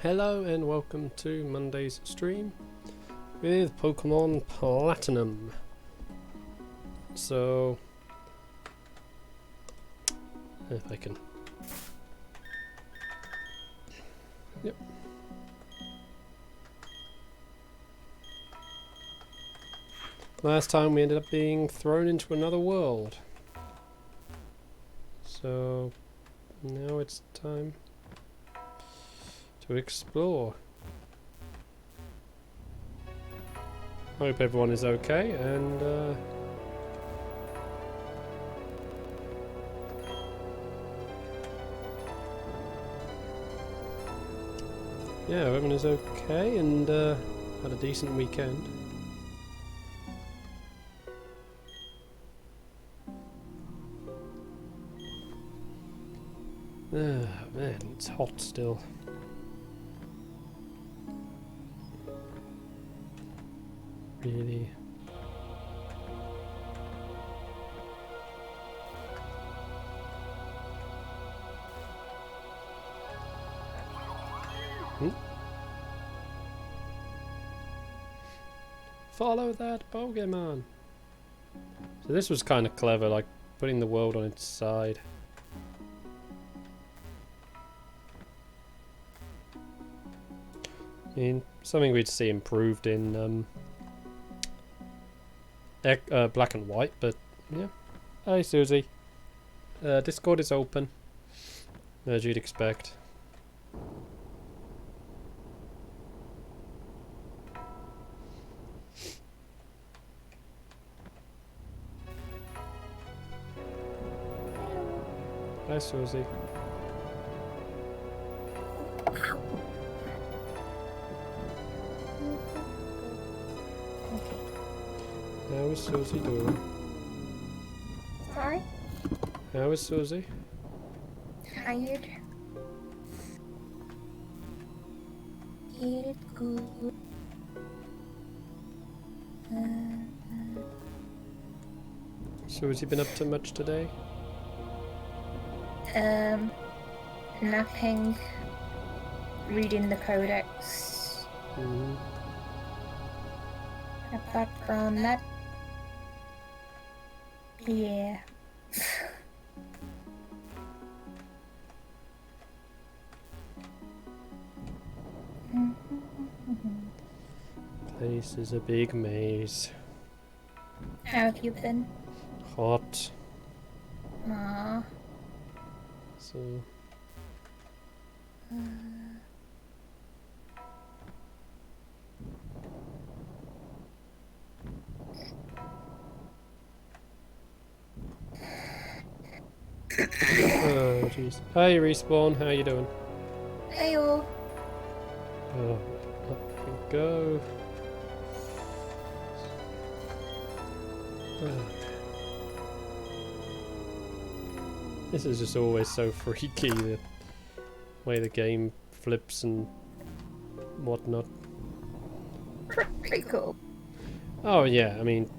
Hello and welcome to Monday's stream with Pokemon Platinum. So, if I can... Yep. Last time we ended up being thrown into another world. So, now it's time to explore. Hope everyone is okay and yeah, everyone is okay and had a decent weekend. Ah, man, it's hot still. Really. Follow that Pokemon! So this was kind of clever, like putting the world on its side. I mean, something we'd see improved in Black and White, but yeah. Hi Susie. Discord is open, as you'd expect. Hi Susie. How is Susie doing? Sorry? How is Susie? Tired. Eat good. Susie been up to much today? Nothing. Reading the codex. Apart from that, yeah. Place is a big maze. How have you been? Hot. Aww. So... Oh jeez. Hi Respawn, how you doing? Heyo. Oh, up we go. This is just always so freaky, the way the game flips and whatnot. Pretty cool. Oh yeah, I mean,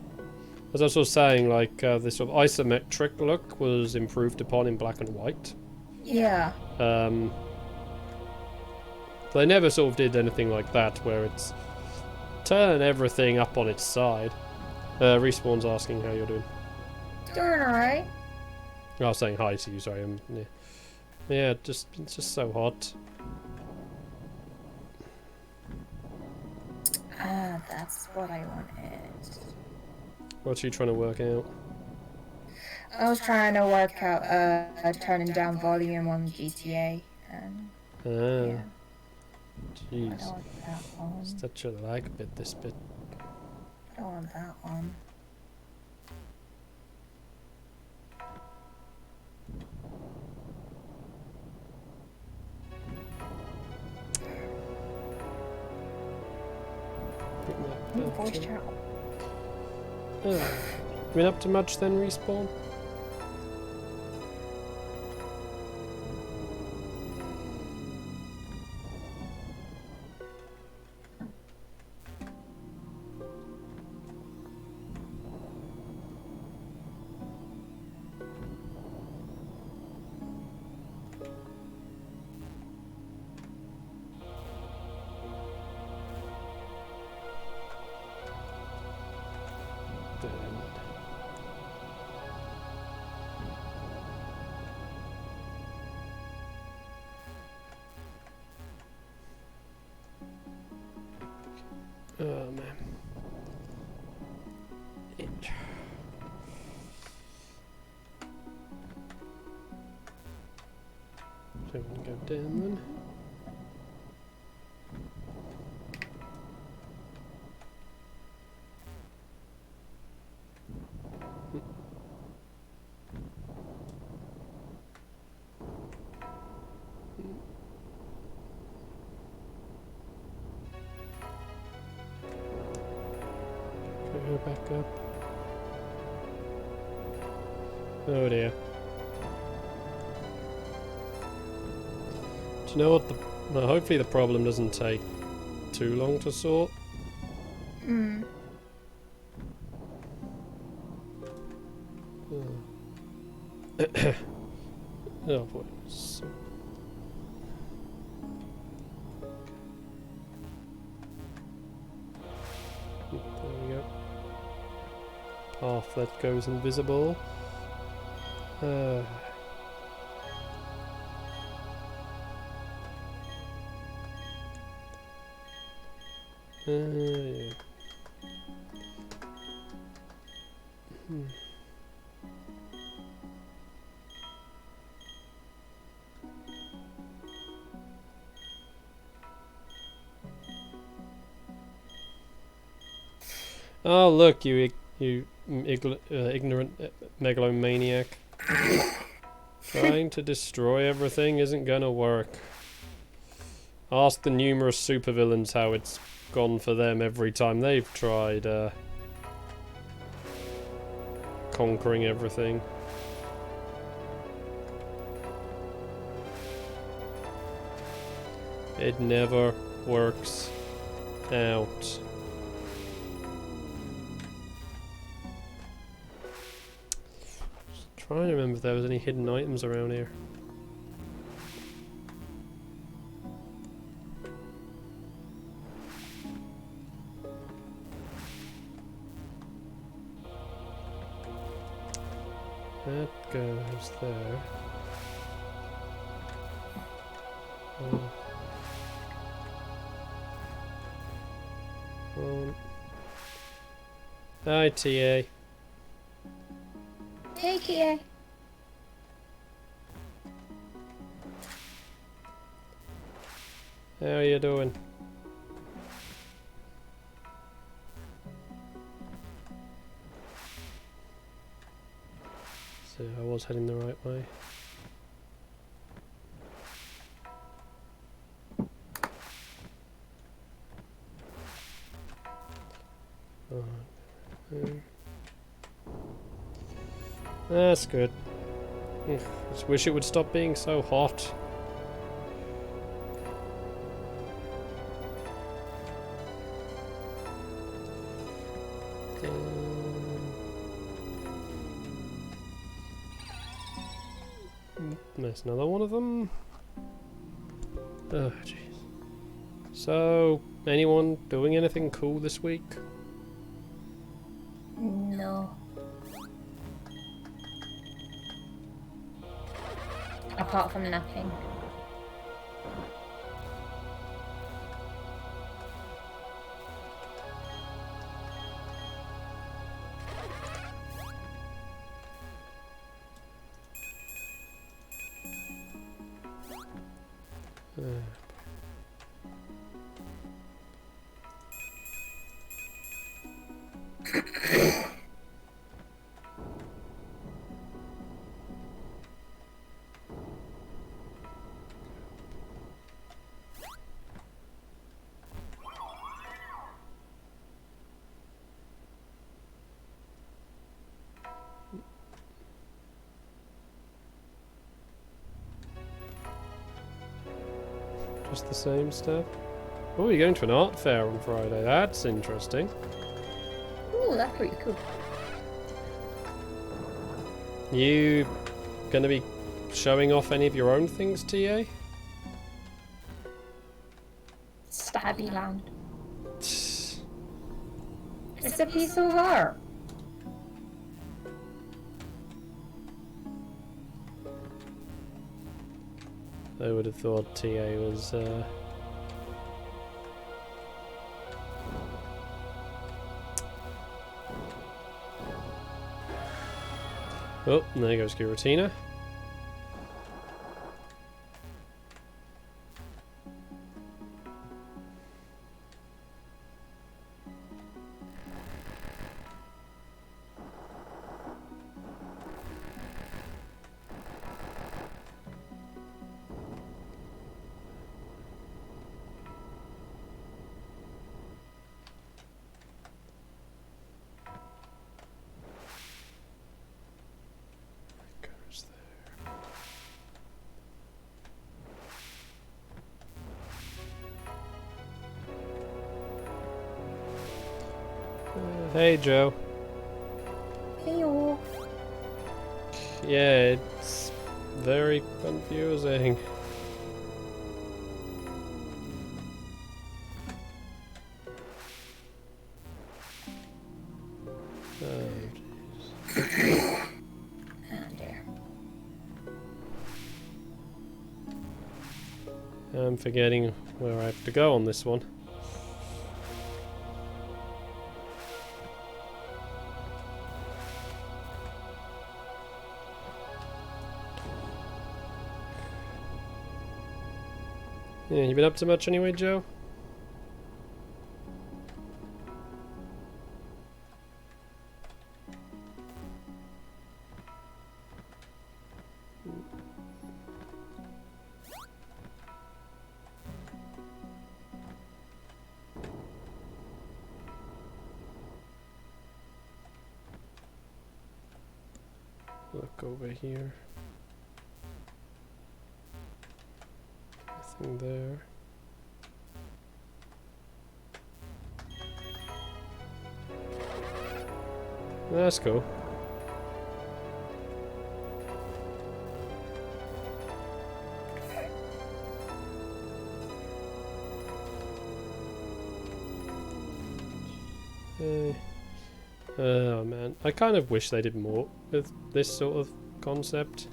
as I was sort of saying, like this sort of isometric look was improved upon in Black and White. Yeah. They never sort of did anything like that, where it's turn everything up on its side. Respawn's asking how you're doing. Doing alright. I was saying hi to you, sorry. Yeah, it's just so hot. Ah, that's what I wanted. What are you trying to work out? I was trying to work out turning down volume on GTA, and yeah. Jeez. I don't want that one. Such a lag bit, this bit. I don't want that one. Voice chat. Been up to much then, Respawn? So I'm gonna go down then. Go back up. Oh dear. Do you know what the... Well, hopefully the problem doesn't take too long to sort. Hmm. Oh boy. So there we go. Path that goes invisible. Yeah. Oh look, you ignorant megalomaniac. Trying to destroy everything isn't gonna work. Ask the numerous supervillains how it's gone for them every time they've tried conquering everything. It never works out. Trying to remember if there was any hidden items around here. That goes there. Hi, TA. Hey, TA. How are you doing? So I was heading the right way. That's good. Just wish it would stop being so hot. There's another one of them. Oh, jeez. So, anyone doing anything cool this week? No. Apart from napping. Just the same stuff. Oh, you're going to an art fair on Friday. That's interesting. Ooh, that's pretty cool. You gonna be showing off any of your own things, TA? Stabby land. It's a piece of art. I would have thought TA was Oh, and there goes Giratina. Hey, Joe. Heyo. Yeah, it's very confusing. Oh, jeez. Oh dear. I'm forgetting where I have to go on this one. Yeah, you been up to much anyway, Joe? Look over here. Nothing there. That's cool. Oh man, I kind of wish they did more with this sort of concept.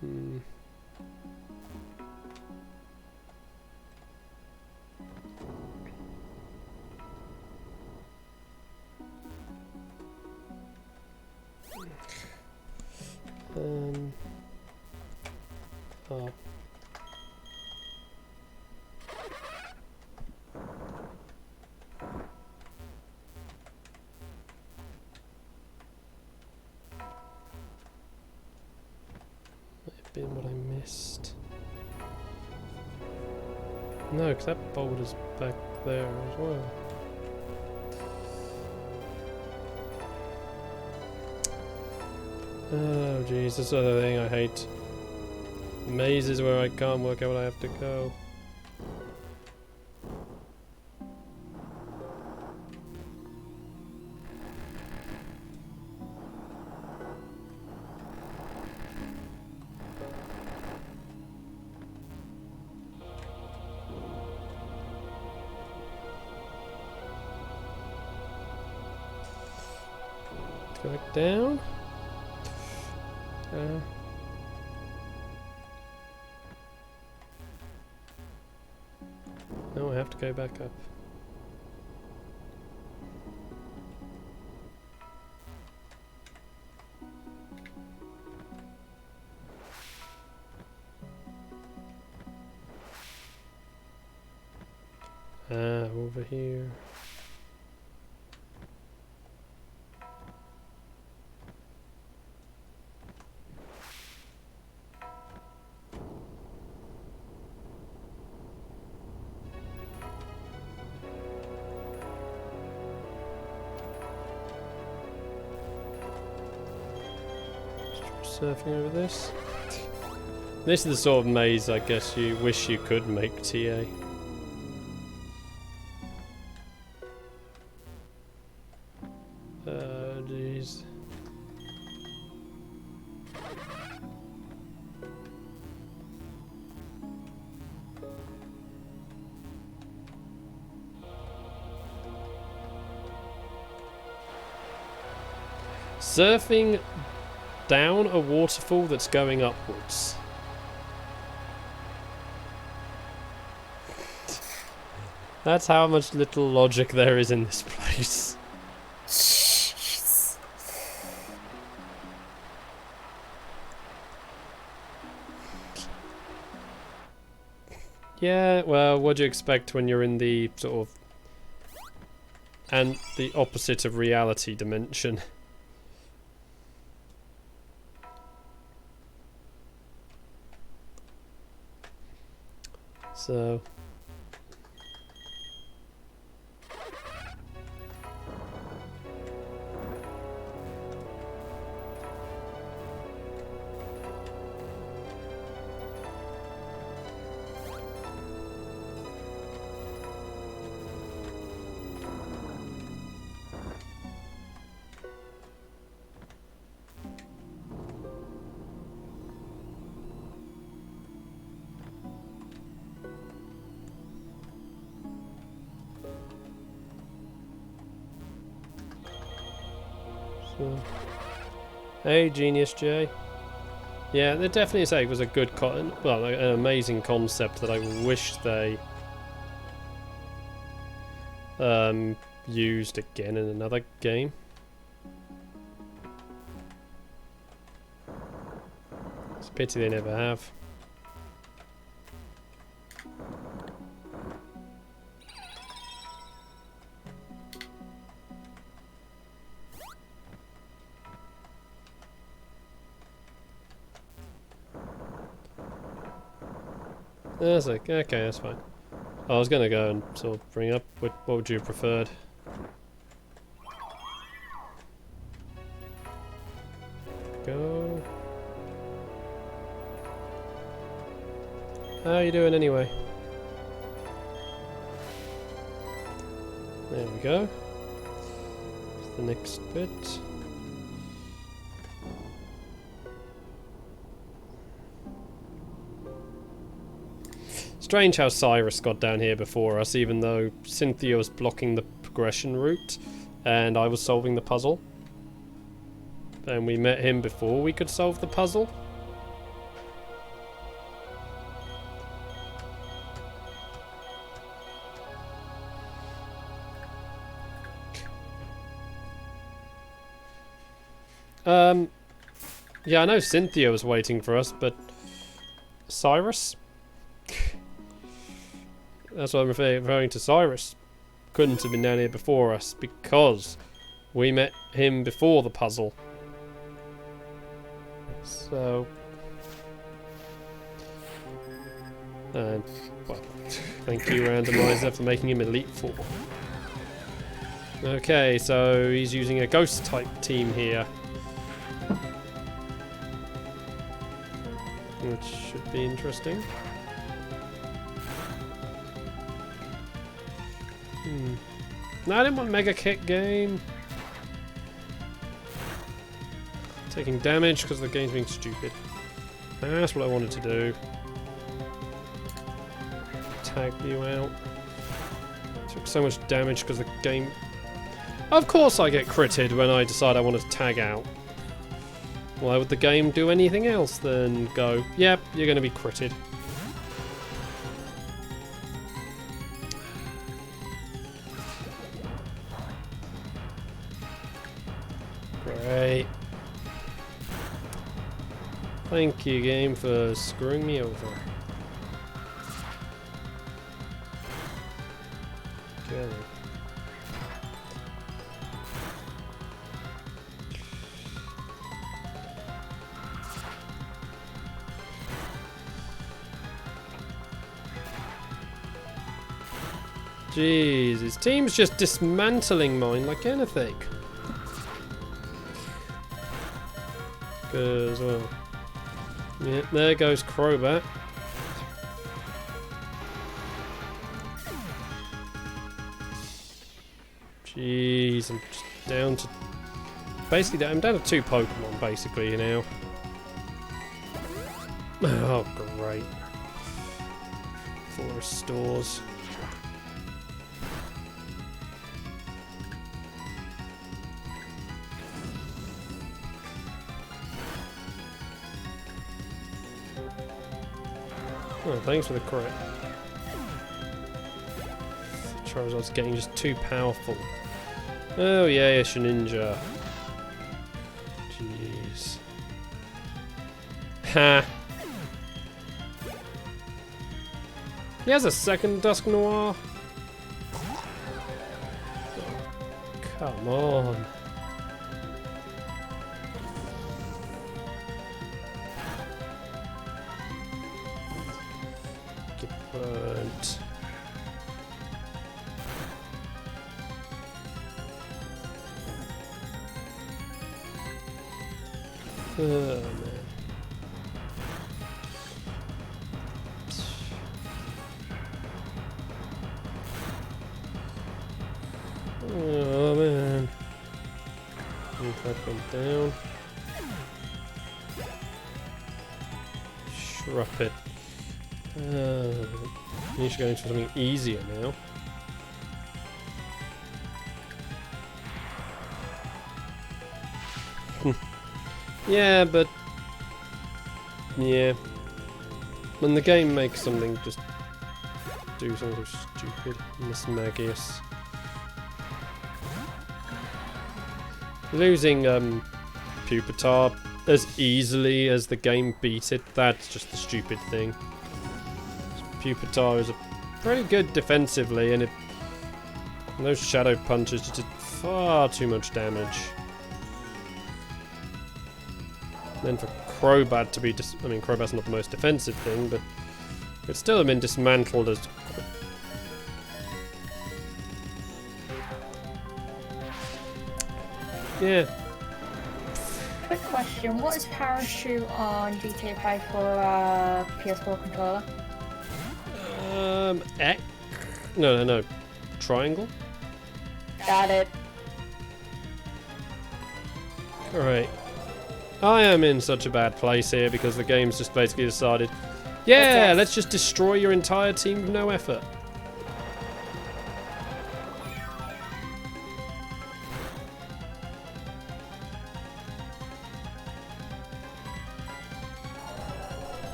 Hmm. Oh. Might have been what I missed. No, because that boulder's back there as well. Oh jeez, this other thing I hate. Mazes where I can't work out where I have to go. Go back down. No, I have to go back up. Over here. Surfing over this. This is the sort of maze I guess you wish you could make TA. Oh jeez. Surfing down a waterfall that's going upwards. That's how much little logic there is in this place. Jeez. Yeah, well, what do you expect when you're in the sort of and the opposite of reality dimension? So... Hey, Genius J. Yeah, they definitely say it was a good, well, an amazing concept that I wish they used again in another game. It's a pity they never have. That's like, okay, that's fine. I was gonna go and sort of bring up what would you have preferred? Go. How are you doing anyway? There we go. That's the next bit. Strange how Cyrus got down here before us, even though Cynthia was blocking the progression route and I was solving the puzzle. And we met him before we could solve the puzzle. Yeah, I know Cynthia was waiting for us, but Cyrus? That's what I'm referring to. Cyrus couldn't have been down here before us because we met him before the puzzle. So... well, thank you, Randomizer, for making him Elite 4. Okay, so he's using a ghost type team here. Which should be interesting. No, I didn't want Mega Kick game. Taking damage because the game's being stupid. That's what I wanted to do. Tag you out. Took so much damage because the game... Of course I get critted when I decide I want to tag out. Why would the game do anything else than go, yep, you're going to be critted. Great. Thank you, game, for screwing me over. Okay. Jeez, his team's just dismantling mine like anything. Because, well... Yeah, there goes Crobat. Jeez, I'm just down to... Basically, I'm down to 2 Pokemon, basically, now. Oh, great. Forest stores. Oh, thanks for the crit. Charizard's getting just too powerful. Oh yeah, Shedule. Jeez. Ha! He has a second Dusk Noir? Oh, come on. Oh man. Oh man. Move that one down. Shrub it. You should go into something easier now. Yeah, but yeah, when the game makes something just do something stupid, Miss Magius. Losing Pupitar as easily as the game beat it, that's just the stupid thing. Pupitar is pretty good defensively, and those shadow punches just did far too much damage. Then for Crobat to be I mean, Crobat's not the most defensive thing, but it's still been dismantled as... Yeah. Quick question, what is Parachute on GTA 5 for PS4 controller? X? No. Triangle? Got it. Alright. I am in such a bad place here because the game's just basically decided, yeah, let's just destroy your entire team with no effort.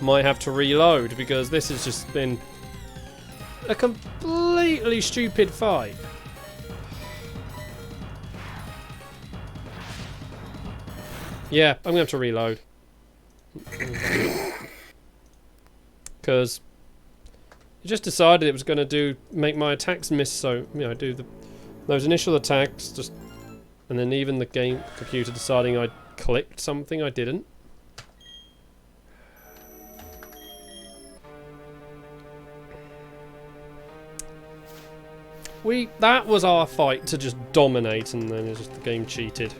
Might have to reload because this has just been a completely stupid fight. Yeah, I'm gonna have to reload. Because it just decided it was gonna make my attacks miss, so do those initial attacks just, and then even the computer deciding I clicked something I didn't. That was our fight to just dominate, and then it's just the game cheated.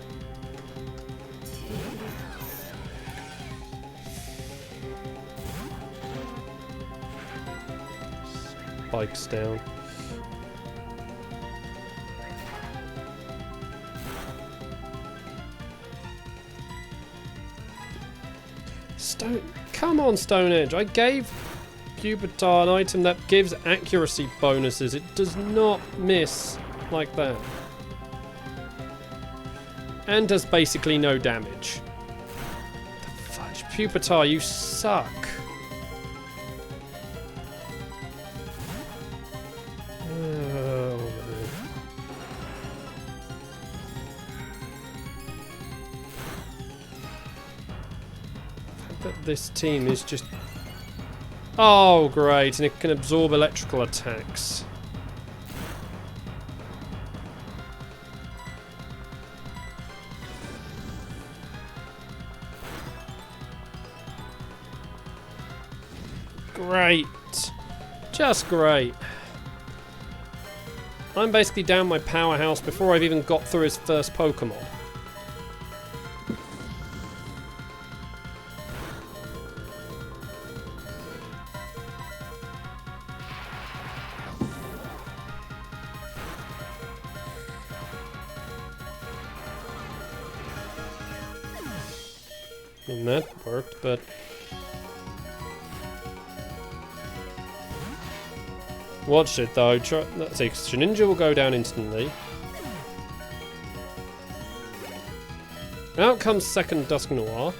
Spikes down. Come on, Stone Edge. I gave Pupitar an item that gives accuracy bonuses. It does not miss like that. And does basically no damage. The fudge. Pupitar, you suck. Oh, man. The fact that this team is just... Oh, great, and it can absorb electrical attacks. Great. Just great. I'm basically down my powerhouse before I've even got through his first Pokemon. And that worked, but... Watch it though. Let's see, Greninja will go down instantly. Out comes second Dusknoir.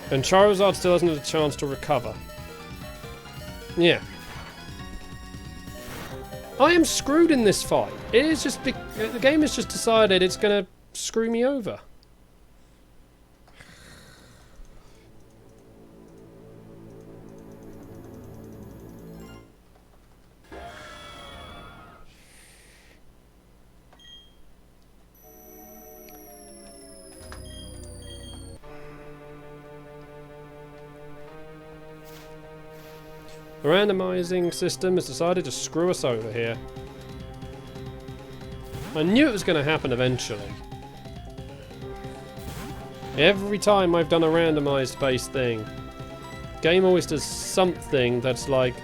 And Charizard still hasn't had a chance to recover. Yeah. I am screwed in this fight. It is just... the game has just decided it's gonna screw me over. The randomizing system has decided to screw us over here. I knew it was going to happen eventually. Every time I've done a randomized based thing, game always does something that's like,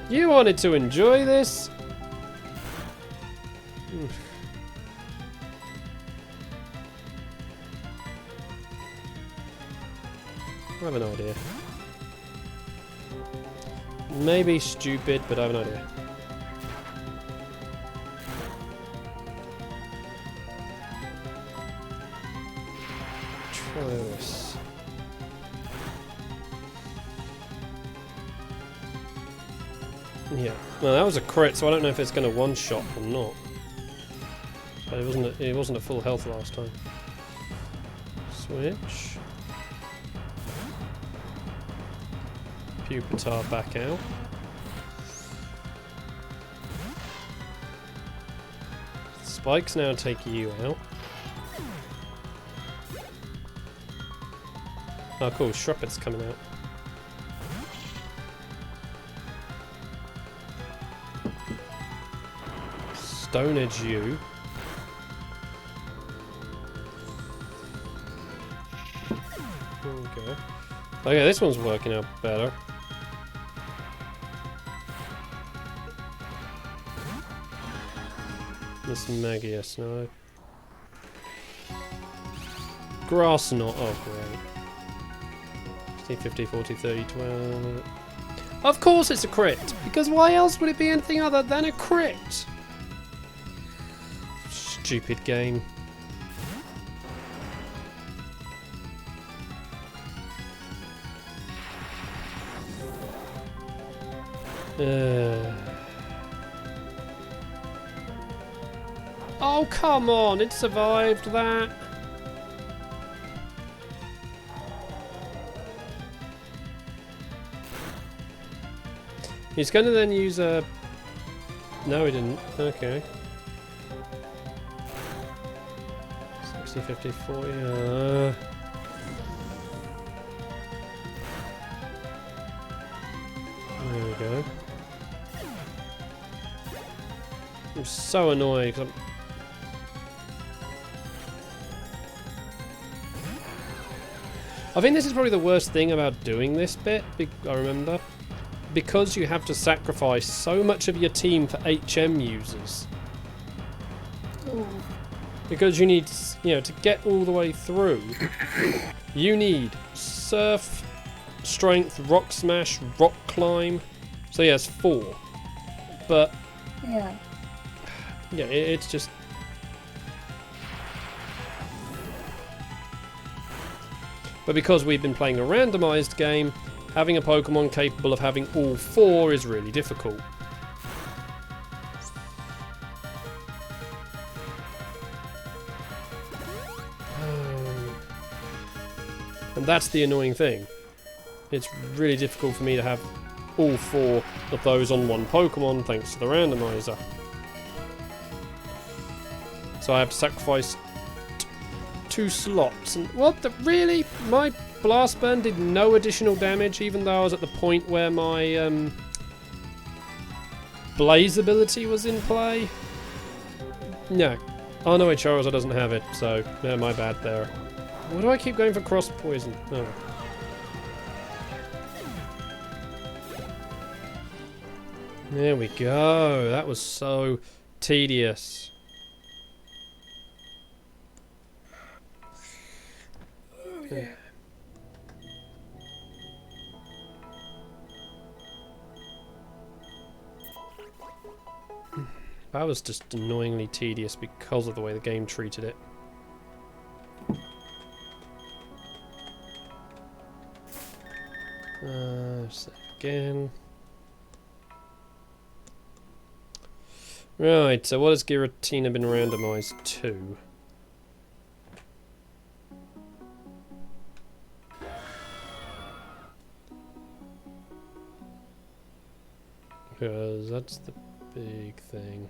you wanted to enjoy this? I have an idea. Maybe stupid, but I have an idea. Try this. Yeah. Well, that was a crit, so I don't know if it's going to one-shot or not. But it wasn't at full health last time. Switch. Pupitar back out. Spikes now take you out. Oh cool, Shruppet's coming out. Stone Edge you. Okay. Okay, this one's working out better. This Magius, no. Grass knot, oh great. 50, 40, 30, 12. Of course it's a crit! Because why else would it be anything other than a crit? Stupid game. Oh, come on, it survived that. He's going to then use a... No, he didn't. Okay. 60, 50, 40... There we go. I'm so annoyed because I think this is probably the worst thing about doing this bit, I remember. Because you have to sacrifice so much of your team for HM users. Ooh. Because you need, you know, to get all the way through, you need Surf, Strength, Rock Smash, Rock Climb. So yeah, it's 4. But yeah, it's just... But because we've been playing a randomized game, having a Pokemon capable of having all 4 is really difficult. And that's the annoying thing. It's really difficult for me to have all 4 of those on one Pokemon thanks to the randomizer. So I have to sacrifice 2 slots. And what the... Really? My Blast Burn did no additional damage even though I was at the point where my Blaze ability was in play? No. Oh no, Charizard doesn't have it, so no, my bad there. Why do I keep going for cross poison? Oh. There we go. That was so tedious. Yeah. That was just annoyingly tedious because of the way the game treated it. Again. Right, so what has Giratina been randomized to? Because that's the big thing.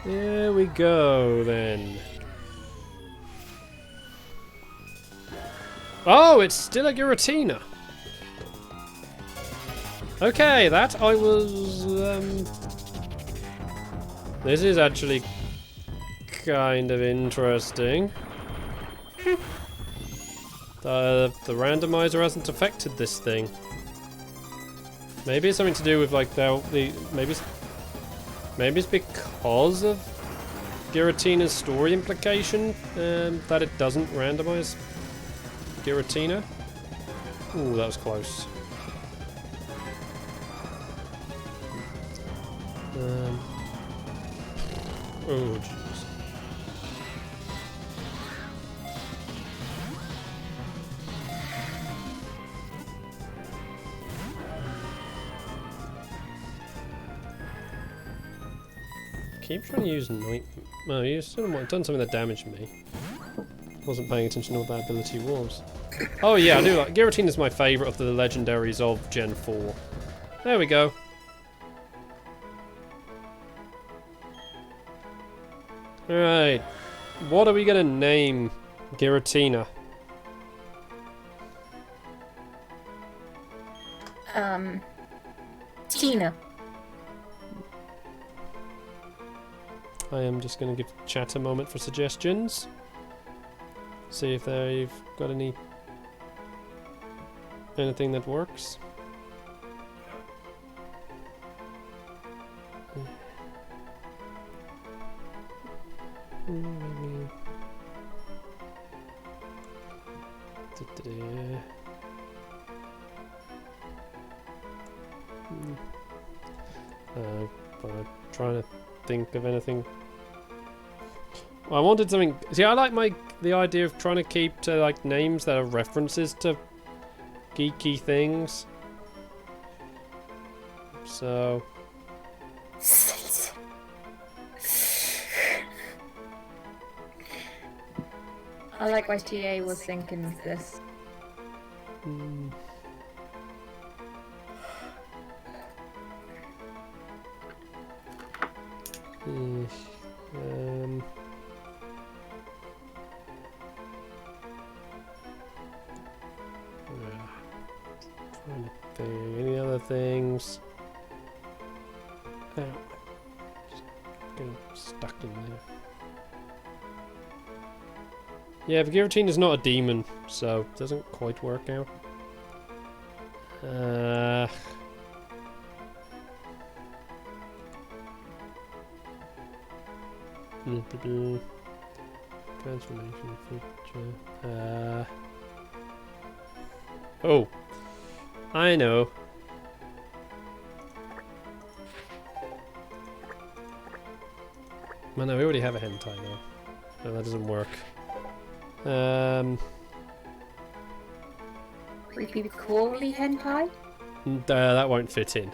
Here we go, then. Oh, it's still a Giratina. Okay, that I was... This is actually kind of interesting. The randomizer hasn't affected this thing. Maybe it's something to do with like maybe it's because of Giratina's story implication that it doesn't randomize Giratina. Ooh, that was close. Oh jeez. Keep trying to use night. No, you still might have done something that damaged me. Wasn't paying attention to what that ability was. Oh yeah, I do like Giratina is my favourite of the legendaries of Gen 4. There we go. Alright. What are we gonna name Giratina? Tina. I am just gonna give chat a moment for suggestions. See if they've got anything that works. I'm trying to think of anything. Well, I wanted something. See, I like the idea of trying to keep to like names that are references to geeky things. So. I like why TA was thinking of this. Trying to think. Any other things? Oh, just getting stuck in there. Yeah, but Giratina is not a demon, so it doesn't quite work out. Transformation feature. Oh, I know. Man, no, we already have a hentai now. No, that doesn't work. Creepy Corley hentai? That won't fit in.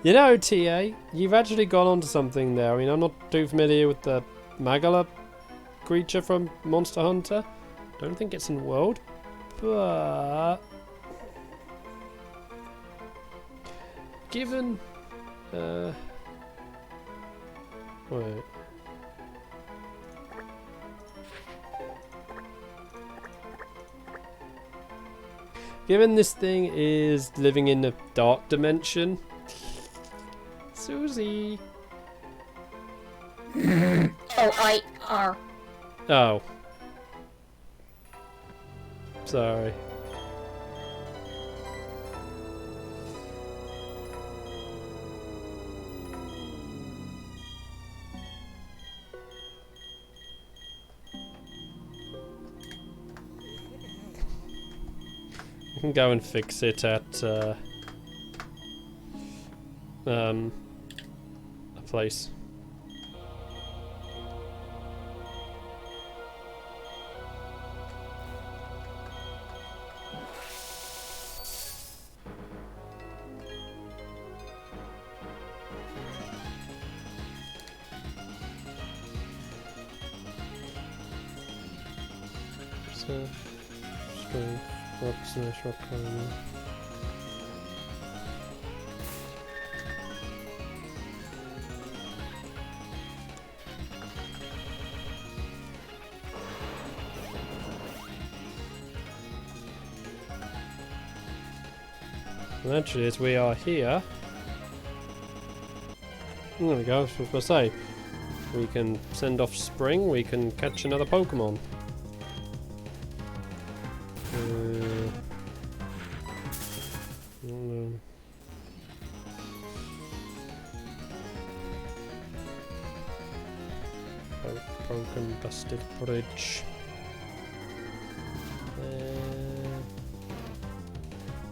You know, TA, you've actually gone on to something there. I mean, I'm not too familiar with the Magala creature from Monster Hunter. Don't think it's in World, but given wait. Given this thing is living in a dark dimension, Susie. O-I-R. Oh. Sorry. I can go and fix it at a place. So, string, rock smash, rock climbing. And actually, as we are here, there we go. I was going to say, we can send off Spring. We can catch another Pokemon. Broken, busted bridge.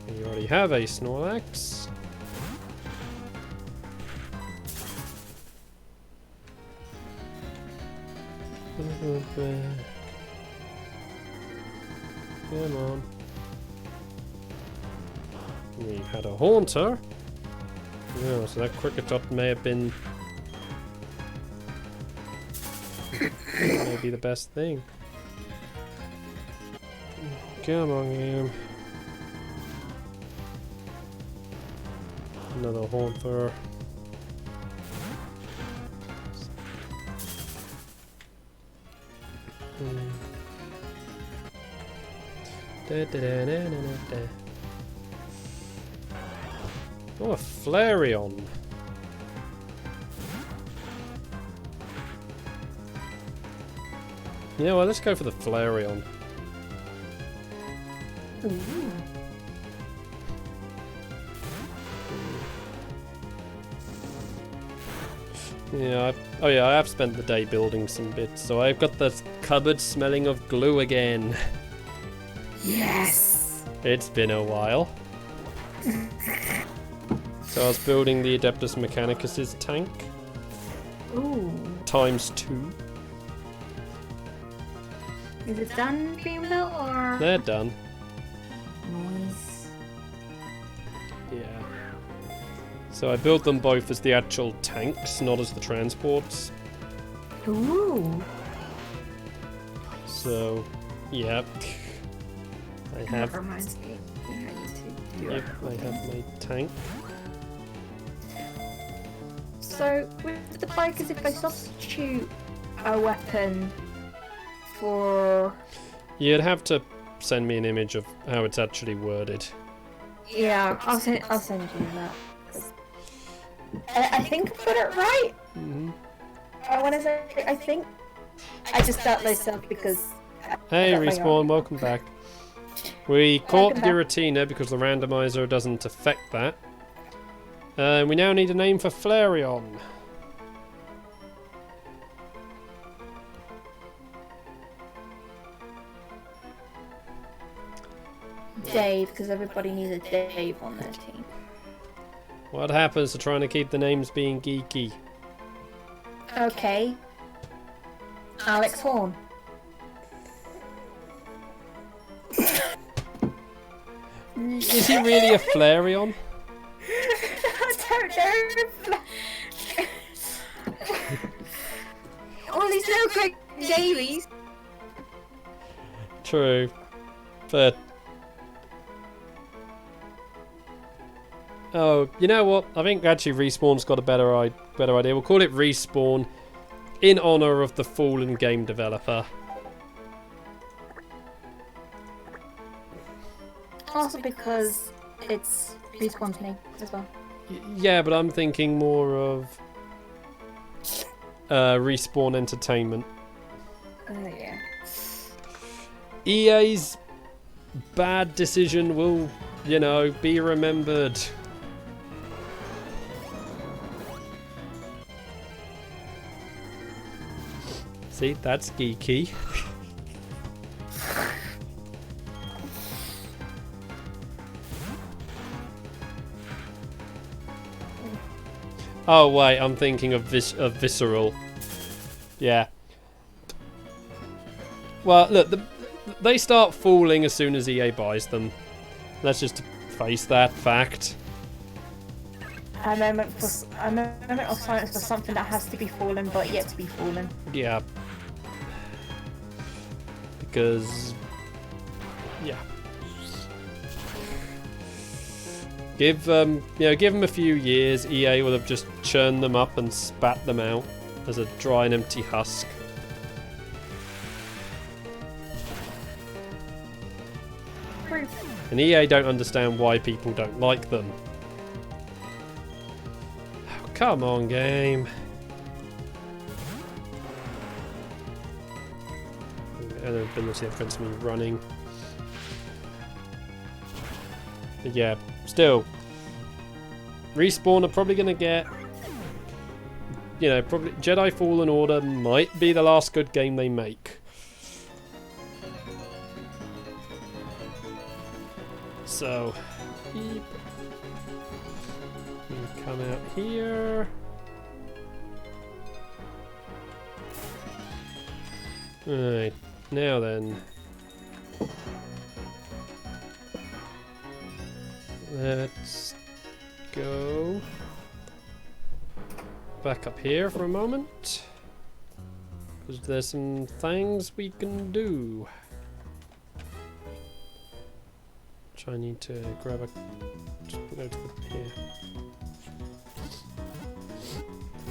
We already have a Snorlax. Come on. We had a Haunter. Yeah, so that Kricketot may have been maybe the best thing. Come on, game. Another Haunter. Oh, a Flareon. Yeah, well, let's go for the Flareon. Yeah, oh yeah, I have spent the day building some bits, so I've got the cupboard smelling of glue again. Yes! It's been a while. So I was building the Adeptus Mechanicus's tank. Ooh. ×2. Is it done being built or? They're done. Nice. Yeah. So I built them both as the actual tanks, not as the transports. Ooh. So, yep. I have. That reminds me. Yep, I have my tank. So, with the bikers, if they substitute a weapon for... You'd have to send me an image of how it's actually worded. Yeah, I'll send you that. I think I got it right. Mm-hmm. I want to say, I think. I just got myself because... Hey, Respawn, welcome back. We caught the Giratina because the randomizer doesn't affect that. We now need a name for Flareon. Dave, because everybody needs a Dave on their team. What happens to trying to keep the names being geeky? Okay. Alex Horn. Is he really a Flareon? I don't know. All these little great Davies. True. But... oh, you know what? I think actually Respawn's got a better idea. We'll call it Respawn in honor of the fallen game developer. Also because it's Respawn's name as well. Yeah, but I'm thinking more of Respawn Entertainment. Yeah. EA's bad decision will, you know, be remembered. See, that's geeky. Oh wait, I'm thinking of Visceral. Yeah. Well, look, they start falling as soon as EA buys them. Let's just face that fact. A moment of silence for something that has to be fallen, but yet to be fallen. Yeah. Because Yeah. Give give them a few years. EA will have just churned them up and spat them out as a dry and empty husk. And EA don't understand why people don't like them. Oh, come on, game. Ability against me running. But yeah, still. Respawn are probably going to get... You know, probably Jedi Fallen Order might be the last good game they make. So, you come out here. Alright, now then. Let's go back up here for a moment. Because there's some things we can do. Which I need to grab a... Just put it here.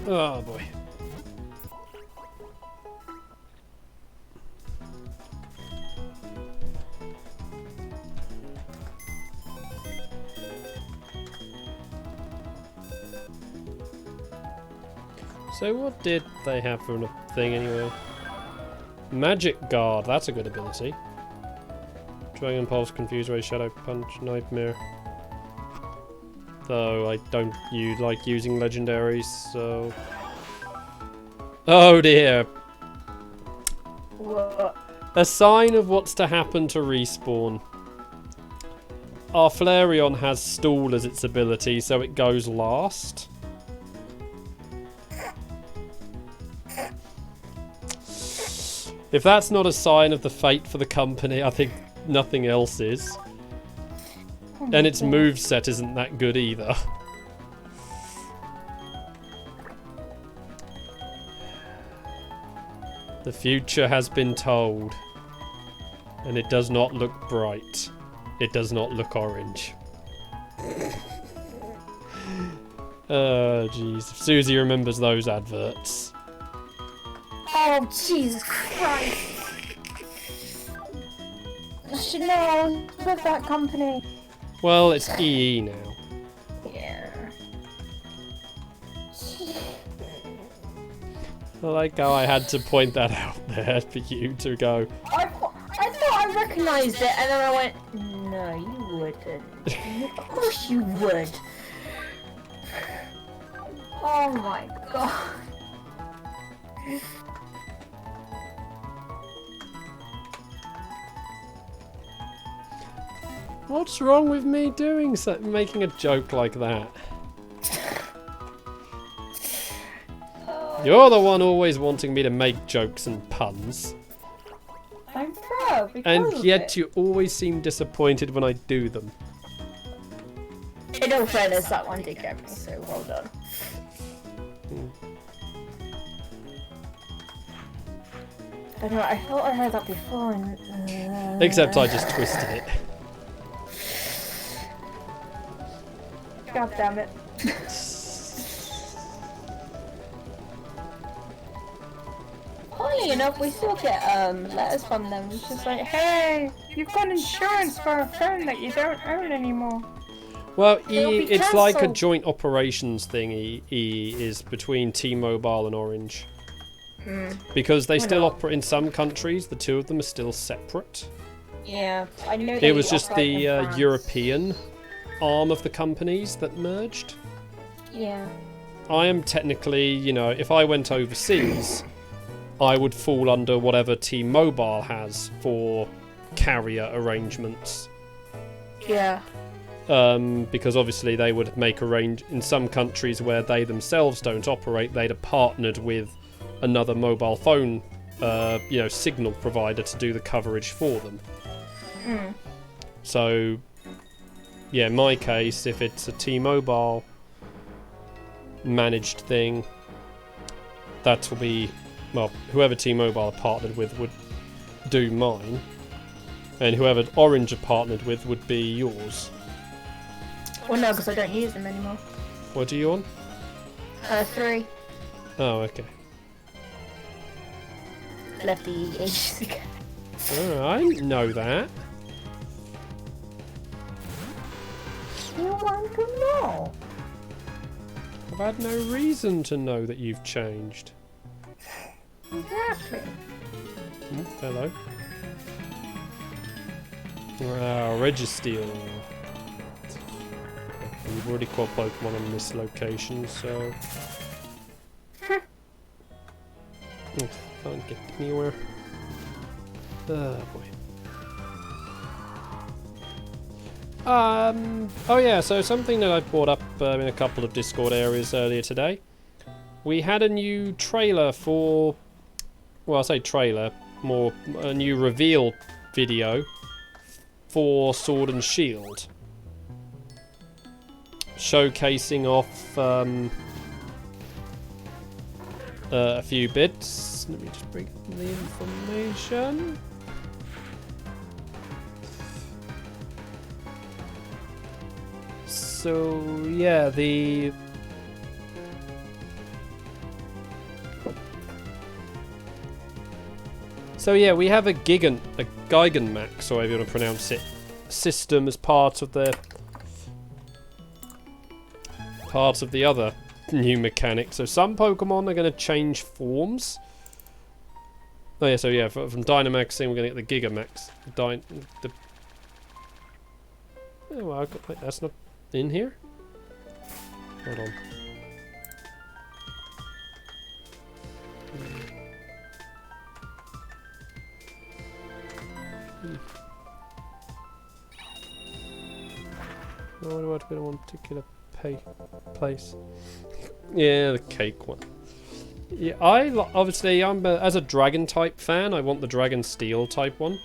Oh boy. So what did they have for a thing anyway? Magic Guard, that's a good ability. Dragon Pulse, Confuse Ray, Shadow Punch, Nightmare. Though I don't like using legendaries, so... Oh dear! What? A sign of what's to happen to Respawn. Our Flareon has Stall as its ability, so it goes last. If that's not a sign of the fate for the company, I think nothing else is. And its moveset isn't that good either. The future has been told. And it does not look bright. It does not look orange. Oh, jeez. Susie remembers those adverts. Oh, Jesus Christ. I should know I was with that company. Well, it's EE now. Yeah. I like how I had to point that out there for you to go. I thought I recognised it, and then I went, no, you wouldn't. Of course you would. Oh my god. What's wrong with me doing making a joke like that? You're the one always wanting me to make jokes and puns. I'm proud. And yet you always seem disappointed when I do them. In all fairness, that one did get me, so well done. I know, I thought I heard that before and... Except I just twisted it. God damn it. Funnily enough, we still get letters from them. It's just like, hey, you've got insurance for a phone that you don't own anymore. Well, it's like a joint operations thing. E is between T-Mobile and Orange. Because they still operate in some countries. The two of them are still separate. Yeah, I know. It was just the European arm of the companies that merged. Yeah. I am technically, you know, if I went overseas, I would fall under whatever T-Mobile has for carrier arrangements. Yeah. Because obviously they would make in some countries where they themselves don't operate, they'd have partnered with another mobile phone, signal provider to do the coverage for them. So, yeah, in my case, if it's a T-Mobile managed thing, that will be, well, whoever T-Mobile are partnered with would do mine. And whoever Orange are partnered with would be yours. Well, no, because I don't use them anymore. What are you on? 3. Oh, okay. Left the ages ago. Oh, I didn't know that. You want to know? I've had no reason to know that you've changed. Exactly. Hello. Registeel. We've already caught Pokemon on this location, so... Can't get anywhere. Oh boy. Oh yeah, so something that I brought up in a couple of Discord areas earlier today. We had a new trailer for... Well, I say trailer, more a new reveal video for Sword and Shield. Showcasing off a few bits. Let me just bring up the information. So yeah, we have a Gigantamax, or however you want to pronounce it, system as part of the other new mechanic. So some Pokemon are going to change forms. Oh yeah, so yeah, from Dynamaxing we're going to get the Gigamax. Oh, well, that's not in here? Hold on. Why do I have to go to one particular place? Yeah, the cake one. Yeah, obviously I'm as a Dragon type fan, I want the Dragon Steel type one.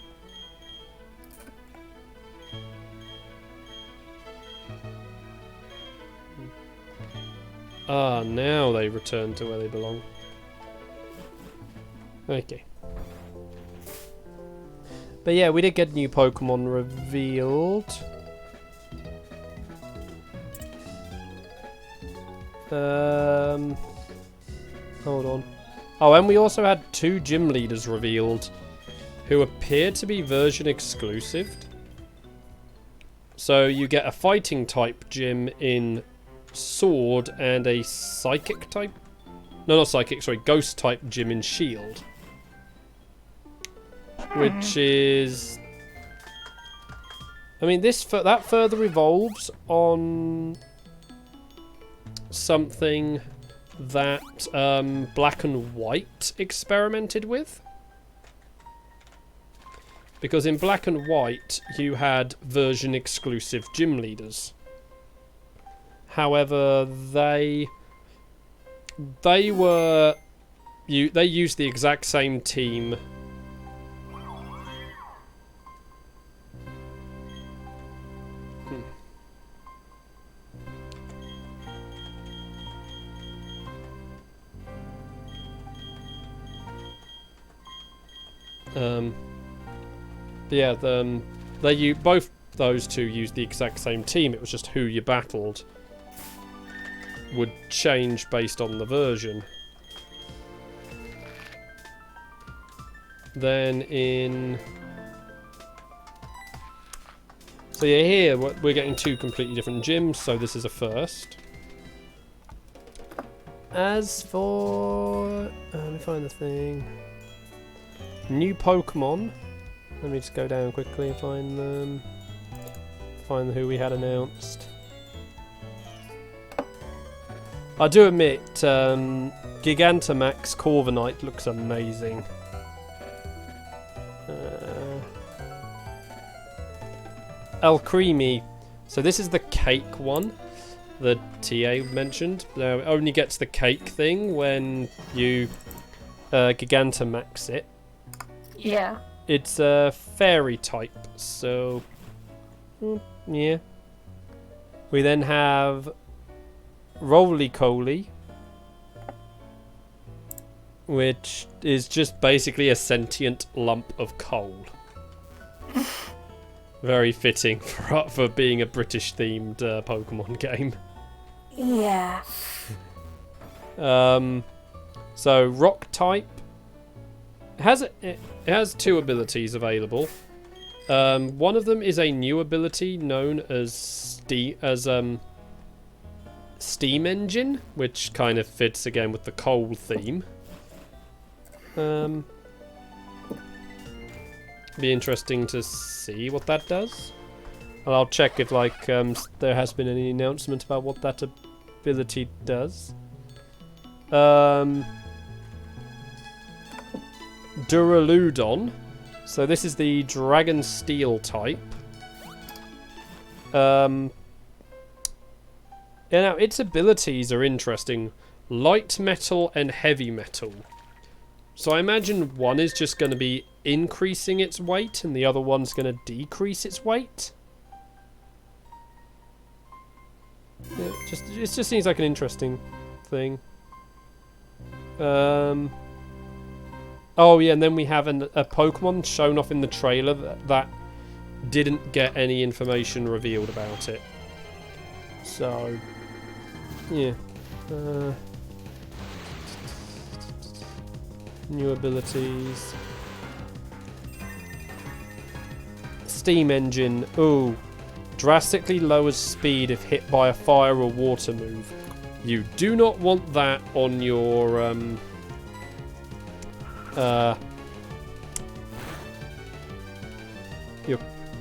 Ah, now they return to where they belong. Okay. But yeah, we did get new Pokemon revealed. Hold on. Oh, and we also had 2 gym leaders revealed who appear to be version exclusive. So you get a fighting type gym in Sword and a psychic type... No, not psychic, sorry, ghost type gym in Shield. Which is... I mean, that further evolves on something that Black and White experimented with. Because in Black and White, you had version exclusive gym leaders. However, they used the exact same team. But yeah, both those two used the exact same team. It was just who you battled would change based on the version. Then so yeah, here we're getting 2 completely different gyms, so this is a first. As for... let me find the thing. New Pokemon. Let me just go down quickly and find them. Find who we had announced. I do admit, Gigantamax Corviknight looks amazing. Alcremie. So this is the cake one that TA mentioned. Now it only gets the cake thing when you Gigantamax it. Yeah. It's a fairy type, so yeah. We then have Roly-Coly, which is just basically a sentient lump of coal. Very fitting for being a British-themed Pokemon game. Yeah. So Rock type it has 2 abilities available. One of them is a new ability known as Steam Engine, which kind of fits again with the coal theme. Be interesting to see what that does. And I'll check if like there has been any announcement about what that ability does. Duraludon. So this is the Dragon Steel type. Yeah, now its abilities are interesting. Light metal and heavy metal. So I imagine one is just going to be increasing its weight and the other one's going to decrease its weight. Yeah, it just seems like an interesting thing. Oh yeah, and then we have a Pokemon shown off in the trailer that didn't get any information revealed about it. So, yeah. New abilities. Steam Engine. Ooh. Drastically lowers speed if hit by a fire or water move. You do not want that on your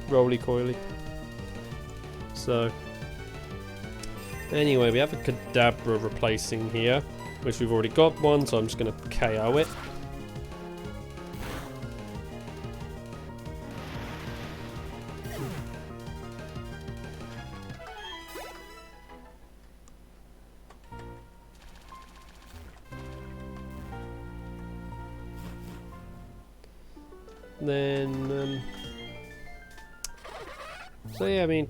roly-coily. So, anyway, we have a Kadabra replacing here, which we've already got one, so I'm just going to KO it. Then, so yeah, I mean,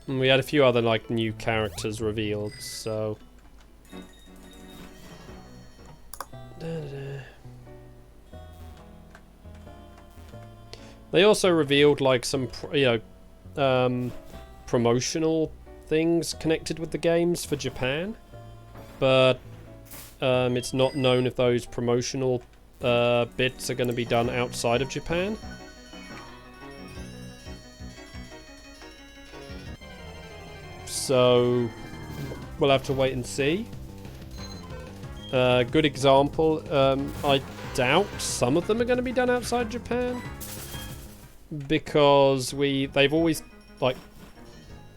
we had a few other like new characters revealed, so. They also revealed like some, promotional things connected with the games for Japan, but it's not known if those promotional bits are going to be done outside of Japan. So we'll have to wait and see. Good example. I doubt some of them are going to be done outside Japan because they've always like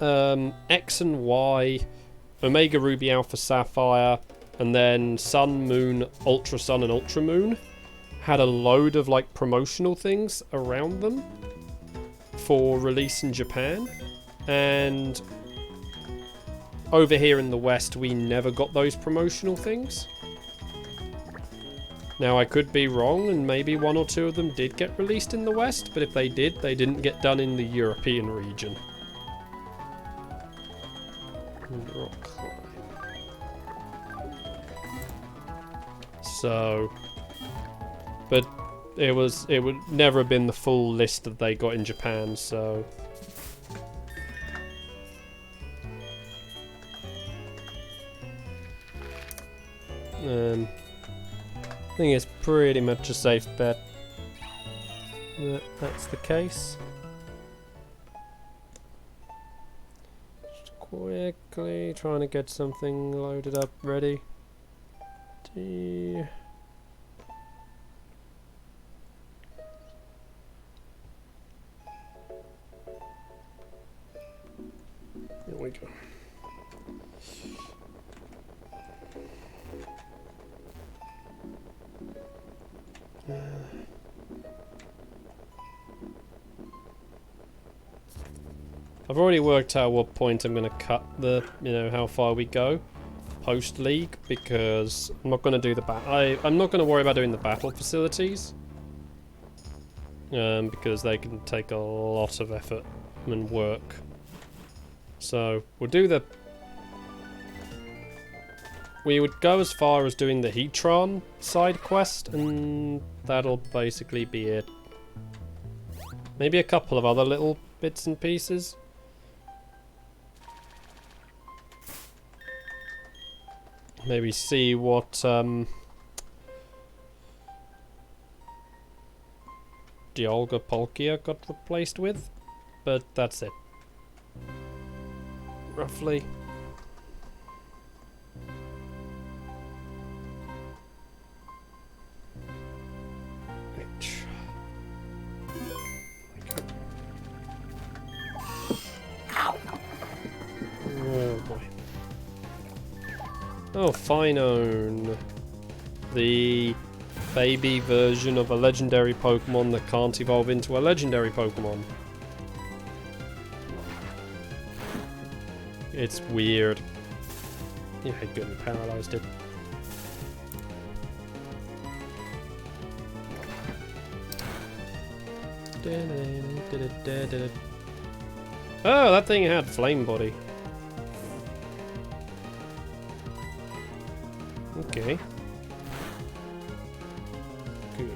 X and Y, Omega Ruby, Alpha Sapphire, and then Sun, Moon, Ultra Sun, and Ultra Moon had a load of like promotional things around them for release in Japan, and over here in the West we never got those promotional things. Now I could be wrong and maybe 1 or 2 of them did get released in the West, but if they did, they didn't get done in the European region. So, but it would never have been the full list that they got in Japan, so. I think it's pretty much a safe bet that that's the case. Just quickly trying to get something loaded up ready. Here we go. I've already worked out what point I'm going to cut the, how far we go post-league, because I'm not going to do the I'm not going to worry about doing the battle facilities, because they can take a lot of effort and work. So we'll do we would go as far as doing the Heatron side quest, and that'll basically be it. Maybe a couple of other little bits and pieces. Maybe see what Dialga Palkia got replaced with, but that's it. Roughly. Oh boy. Oh, Finone. The baby version of a legendary Pokemon that can't evolve into a legendary Pokemon. It's weird. Yeah, good, we paralyzed it. Oh, that thing had flame body. Okay. Good.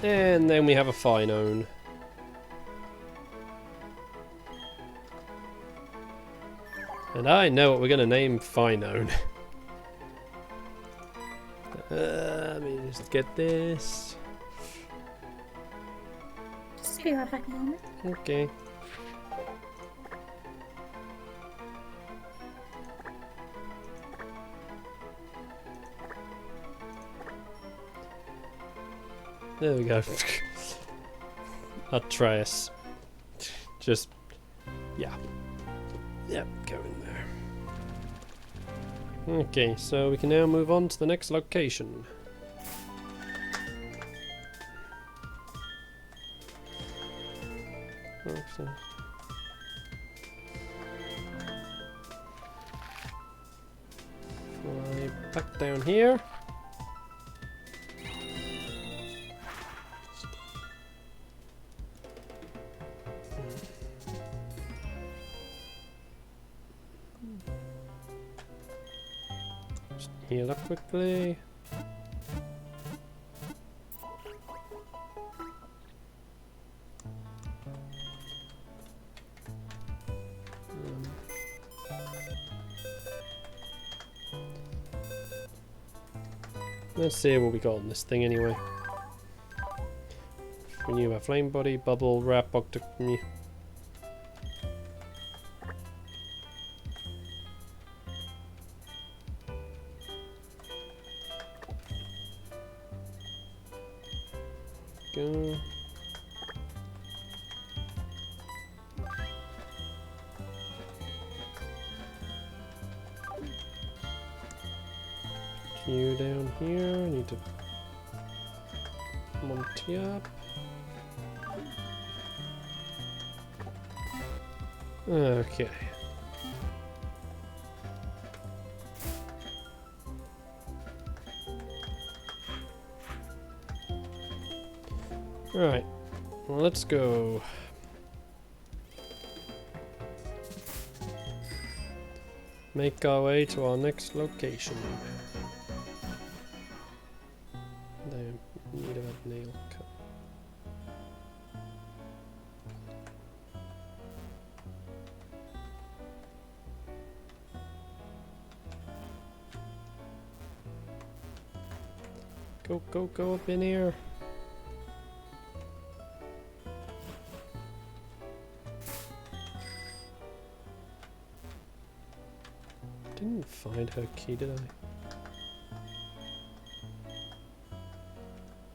And then we have a Finone. And I know what we're going to name Finone. Let me just get this. Just be right back a moment. Okay. There we go. Atreus. Just, yeah. Yep, go in there. Okay, so we can now move on to the next location. Fly back down here. Just heal up quickly. Let's see what we got on this thing anyway. Renew our flame body, bubble, wrap, octocom. Go. You down here, I need to Monty up. Okay. Right, well, let's go. Make our way to our next location. Damn, need a nail cut. Go, go, go up in here. Didn't find her key, did I?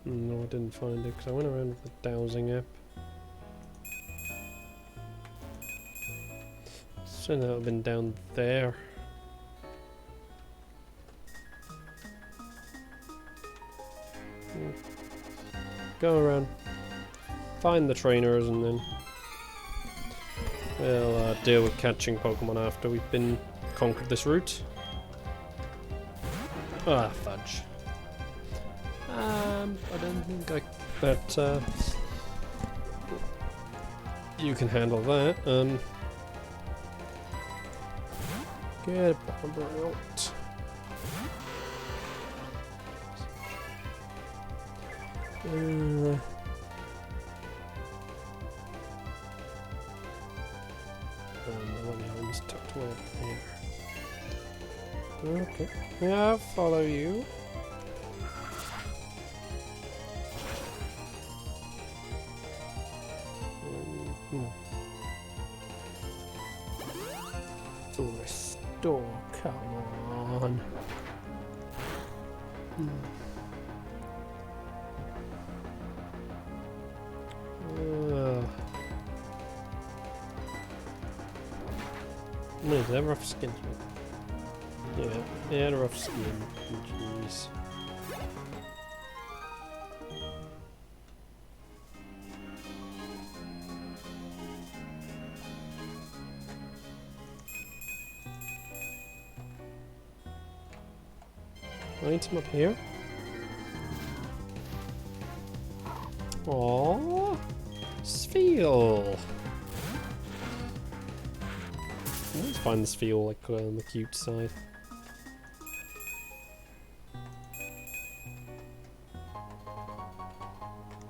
No, I didn't find it because I went around with the dowsing app. So that would have been down there. Go around, find the trainers, and then we'll deal with catching Pokemon after we've been conquered this route. Ah, fudge. I don't think I... But, You can handle that. Get Barbara out. The one is tucked away up here. Okay. Yeah, I'll follow you. To restore, come on. Is that rough skin? Yeah, rough skin. Jeez. Item up here. Aww, Spheal. I always find this feel like on the cute side.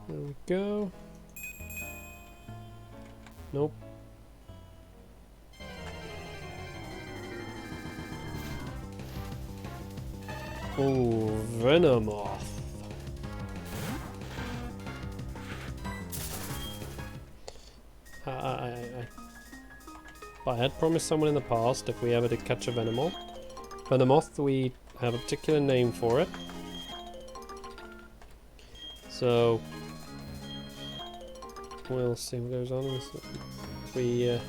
There we go. Nope. Oh, Venomoth. I had promised someone in the past if we ever did catch a Venomoth, we have a particular name for it. So we'll see what goes on in this. We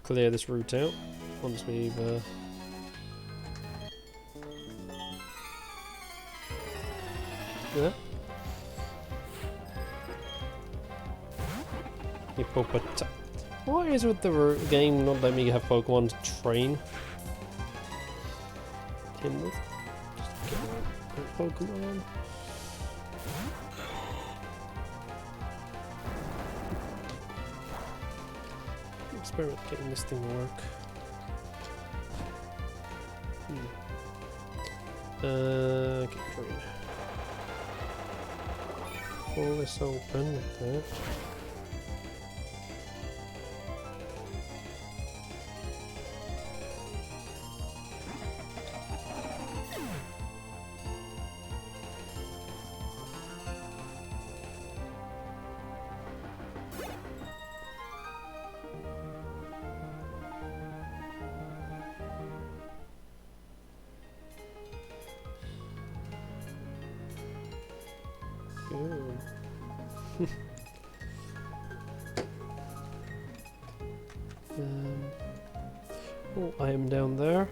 clear this route out once we've yeah. What is with the game not letting me have Pokemon to train him with? Just get a Pokemon. Experiment getting this thing to work. Get train. Pull this open like that. Oh, I am down there.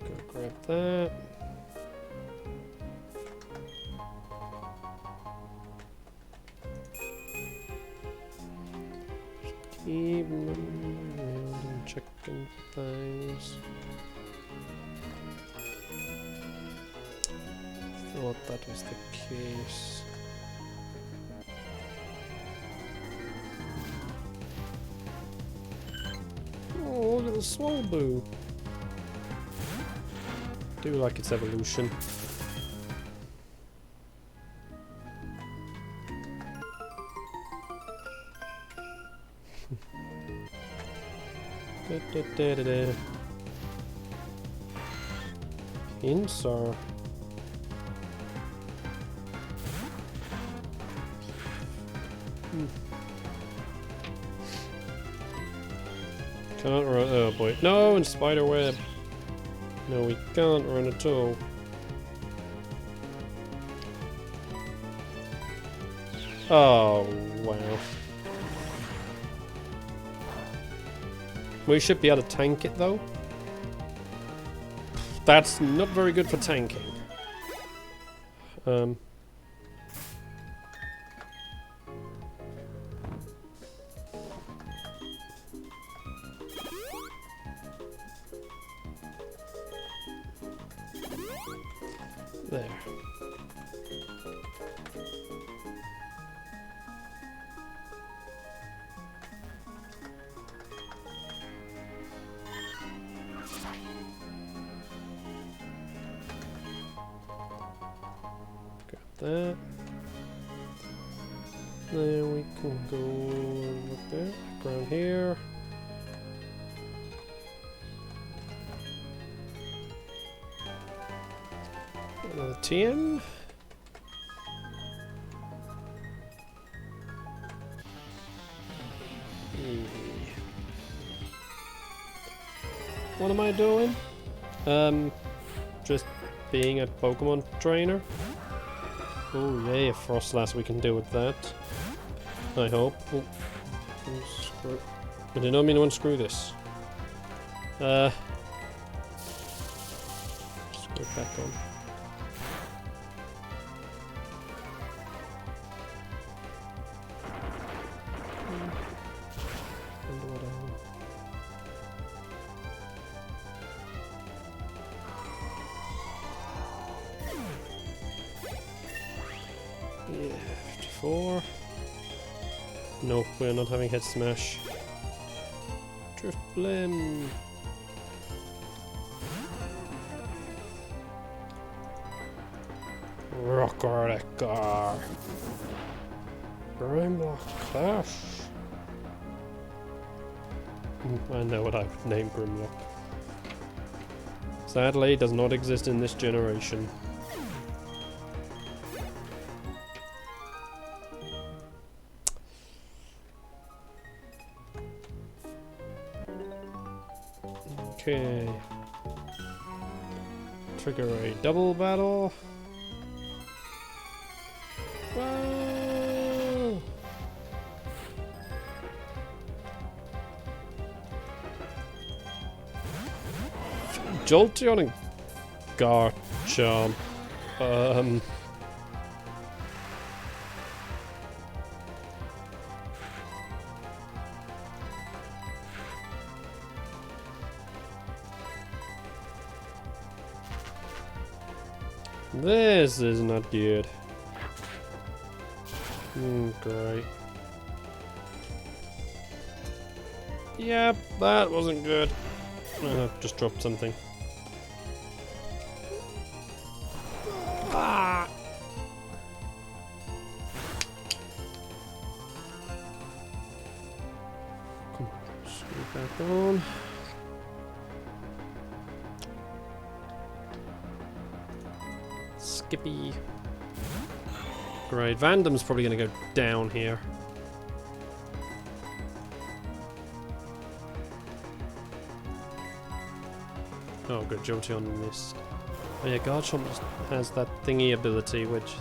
Go grab that. Just keep moving around and checking things. Thought that was the case. Oh, look at the Swalboo. Do like its evolution. Pinsir. Can't run. Oh boy. No, and spiderweb. No, we can't run at all. Oh, wow. We should be able to tank it though. That's not very good for tanking. There. that. Then we can go look there, around here. Another TM. What am I doing? Just being a Pokemon trainer. Oh yay, a Frostlass we can do with that. I hope. Oh, screw. I did not mean to unscrew this. Screw it back on. Yeah, 54. Nope, we're not having head smash. Drift Blim. Rockaracar. Grimlock Clash. I know what I would name Grimlock. Sadly, it does not exist in this generation. Okay. Trigger a double battle. Whoa! Jolteon and Garchomp. This is not good. Great. Yep, that wasn't good. Just dropped something. Ah! Come on, screw back on. Skippy. Great. Vandom's probably going to go down here. Oh, good. Jolteon missed. Oh yeah, Garchomp has that thingy ability which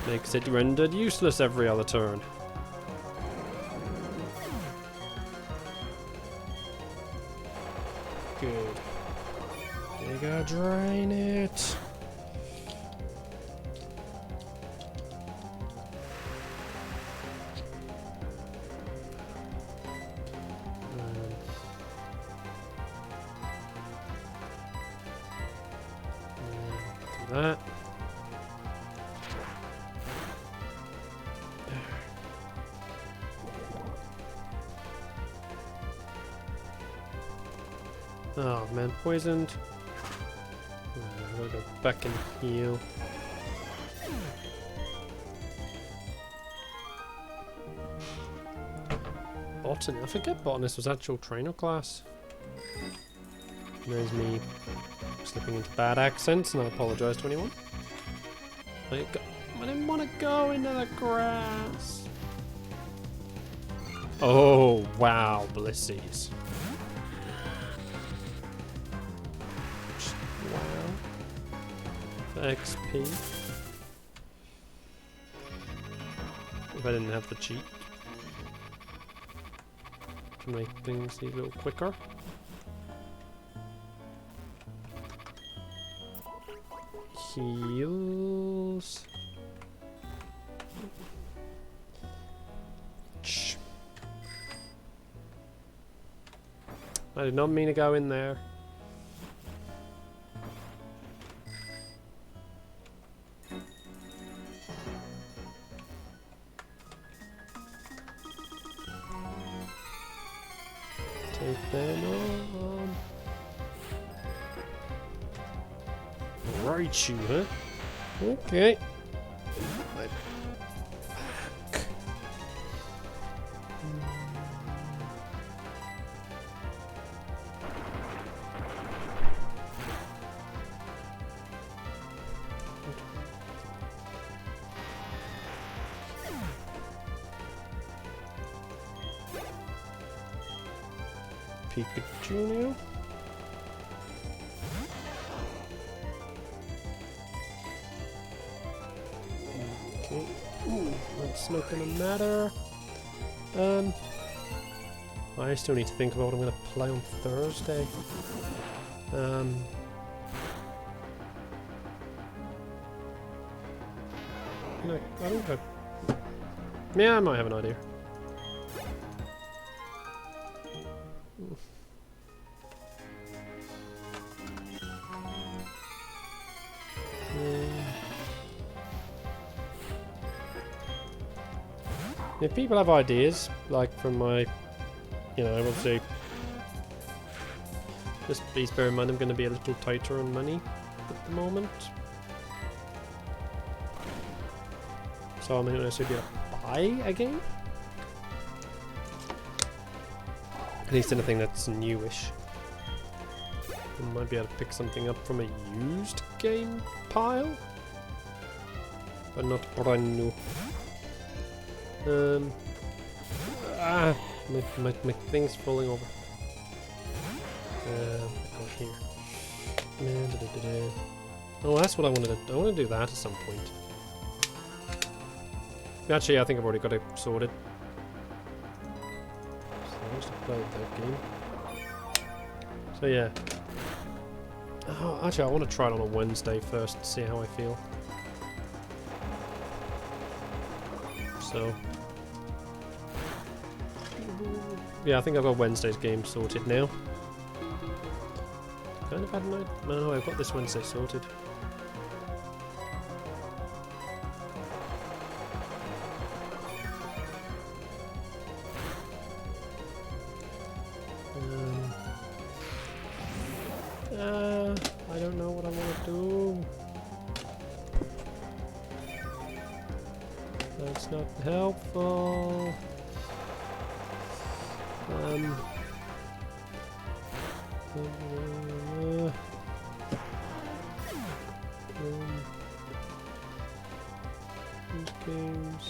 makes it rendered useless every other turn. Good. Giga Drain it. That. Oh man, poisoned. I'm gonna go back and heal. Botany. I forget Botanist was actual trainer class. There's me slipping into bad accents, and I apologise to anyone. I didn't want to go into the grass. Oh, wow, Blissies. Wow. XP. If I didn't have the cheat to make things a little quicker. Heals. I did not mean to go in there. Take them on. Raichu, huh? Okay. my back. Pikachu now. Okay. Ooh, that's not gonna matter. I still need to think about what I'm gonna play on Thursday. I don't have. Yeah, I might have an idea. If people have ideas, like from my, you know, obviously, just please bear in mind I'm going to be a little tighter on money at the moment. So I'm going to actually be able to buy a game. At least anything that's newish. I might be able to pick something up from a used game pile, but not brand new. My thing's falling over. Go here. Oh, that's what I wanted to. I want to do that at some point. Actually, I think I've already got it sorted. So I just played that game. So yeah. Oh, actually, I want to try it on a Wednesday first to see how I feel. So. Yeah, I think I've got Wednesday's game sorted now. Kind of had an idea. No, I've got this Wednesday sorted. I don't know what I want to do. That's not helpful. These games.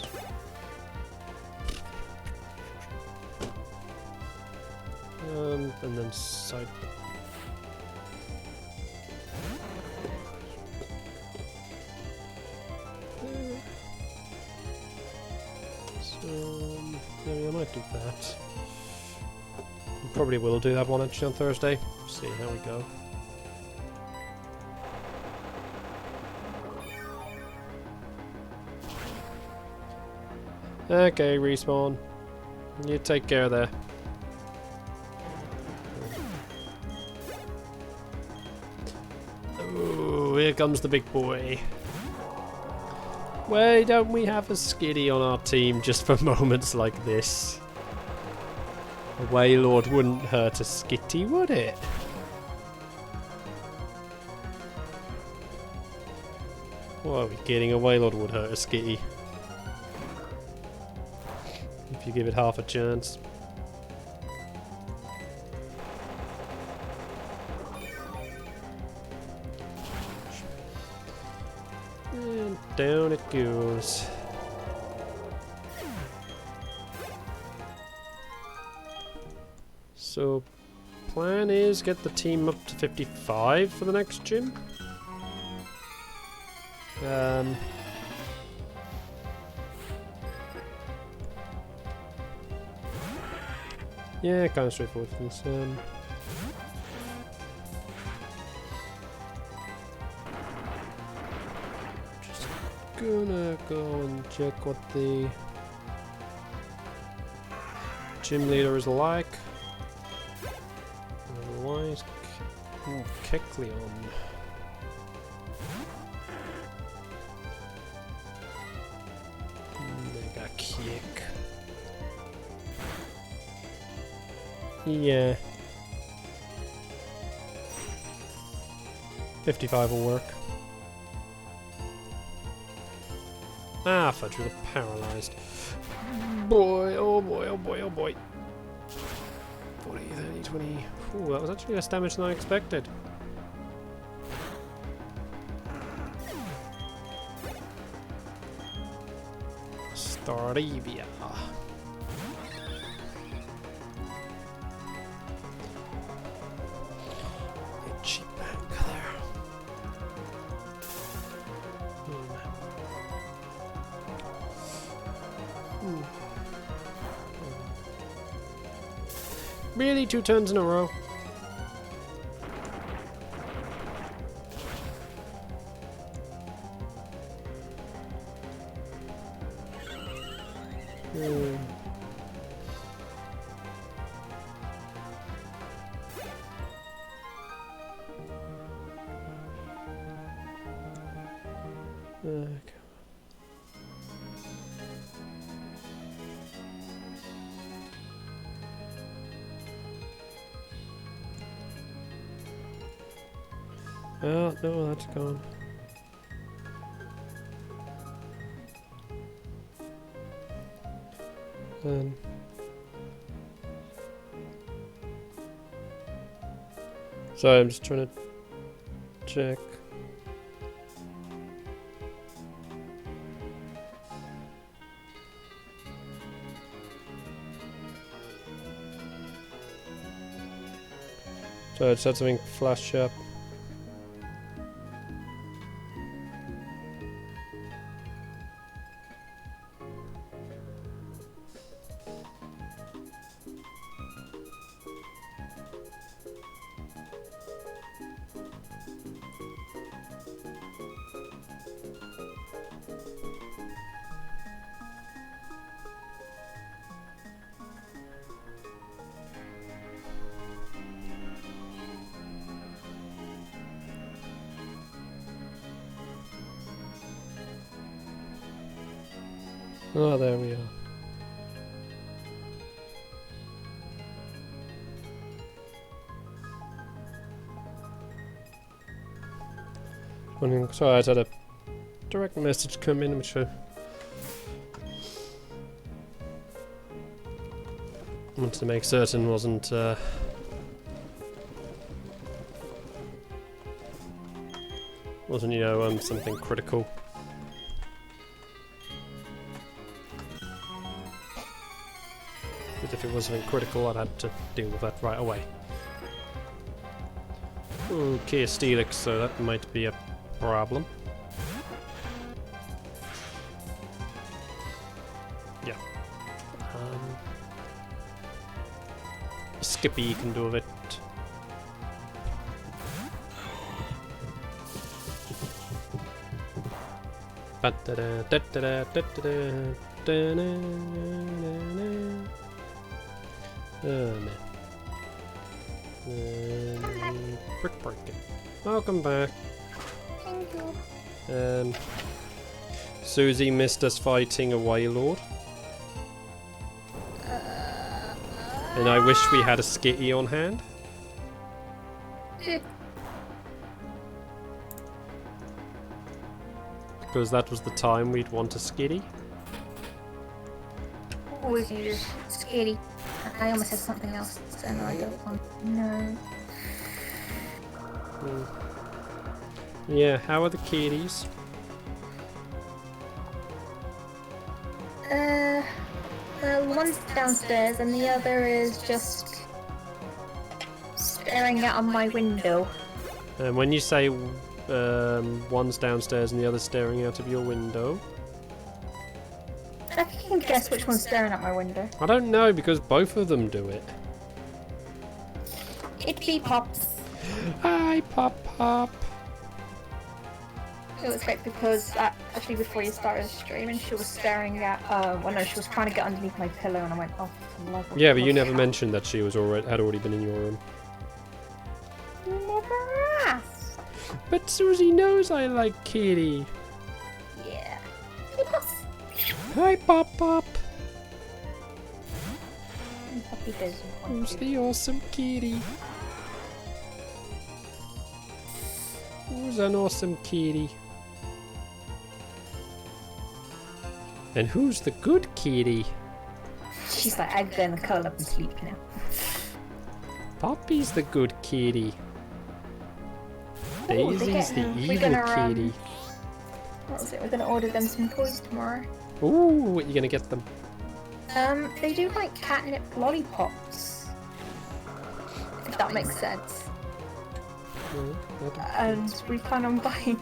And then side. So maybe I might do that. Probably will do that one actually on Thursday. See how we go. Okay, Respawn. You take care there. Oh, here comes the big boy. Why don't we have a skiddy on our team just for moments like this? A Wailord wouldn't hurt a skitty, would it? What are we kidding? A Wailord would hurt a skitty. If you give it half a chance. And down it goes. So, plan is get the team up to 55 for the next gym. Yeah, kind of straightforward things. Just gonna go and check what the gym leader is like. Otherwise, Kecleon. Mega kick. Yeah. 55 will work. Ah, fudge, we got paralysed. Boy, oh boy, oh boy, oh boy. 40, 30, 20. Ooh, that was actually less damage than I expected. Starivia. Cheap bank there. Really, 2 turns in a row? Okay. Oh, no, that's gone. Sorry, I'm just trying to check. So I just had something flash up. Oh, there we are. Sorry, I just had a direct message come in which I wanted to make certain wasn't you know, something critical. Because if it was something critical, I'd had to deal with that right away. Okay, Steelix, so that might be a problem. Yeah. Skippy can do with it. Oh man. Brick breaking. Welcome back. Thank you. Susie missed us fighting a Wailord. And I wish we had a Skitty on hand. Because that was the time we'd want a Skitty. Always use Skitty. I almost said something else, and I don't want. No. Yeah, how are the kitties? Well, one's downstairs and the other is just staring out of my window. And when you say one's downstairs and the other's staring out of your window, I think you can guess which one's staring at my window. I don't know because both of them do it. It'd be Pops. Hi, Pop Pop. It was great because actually before you started streaming, she was staring at. Well, no, she was trying to get underneath my pillow, and I went, "Oh, for the love of Yeah, but you God." never mentioned that she was had already been in your room. You never asked. But Susie knows I like kitty. Yeah. Hey, Pops. Hi, Pop Pop. Puppy doesn't want Who's to. the awesome kitty? Who's an awesome kitty? And who's the good kitty? She's like, I'm gonna curl up and sleep now. Poppy's the good kitty. Daisy's the evil kitty. What was it? We're gonna order them some toys tomorrow. Ooh, what are you gonna get them? They do like catnip lollipops. If that makes sense. And we plan on buying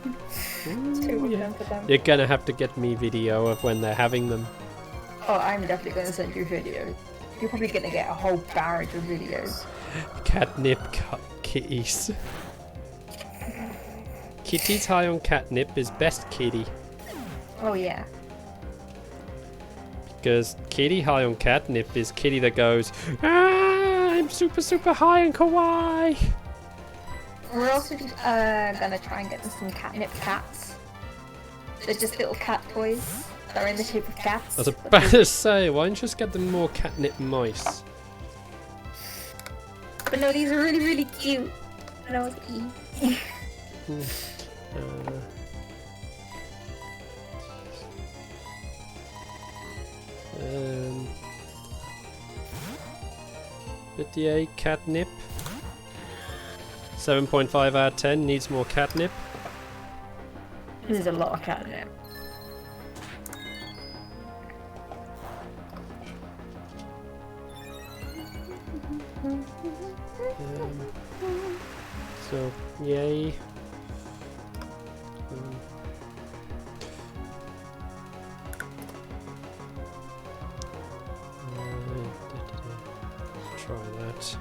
two of them for them. You're gonna have to get me video of when they're having them. Oh, I'm definitely gonna send you videos. You're probably gonna get a whole barrage of videos. Catnip kitties. Kitties high on catnip is best kitty. Oh yeah. Because kitty high on catnip is kitty that goes, ah, I'm super super high on kawaii. We're also gonna try and get them some catnip cats. They're just little cat toys. They're in the shape of cats. I was about to say, why don't you just get them more catnip mice? But no, these are really, really cute. And I was eating. But yeah, catnip. 7.5 out of 10, needs more catnip. There's a lot of catnip. So, yay. Try that.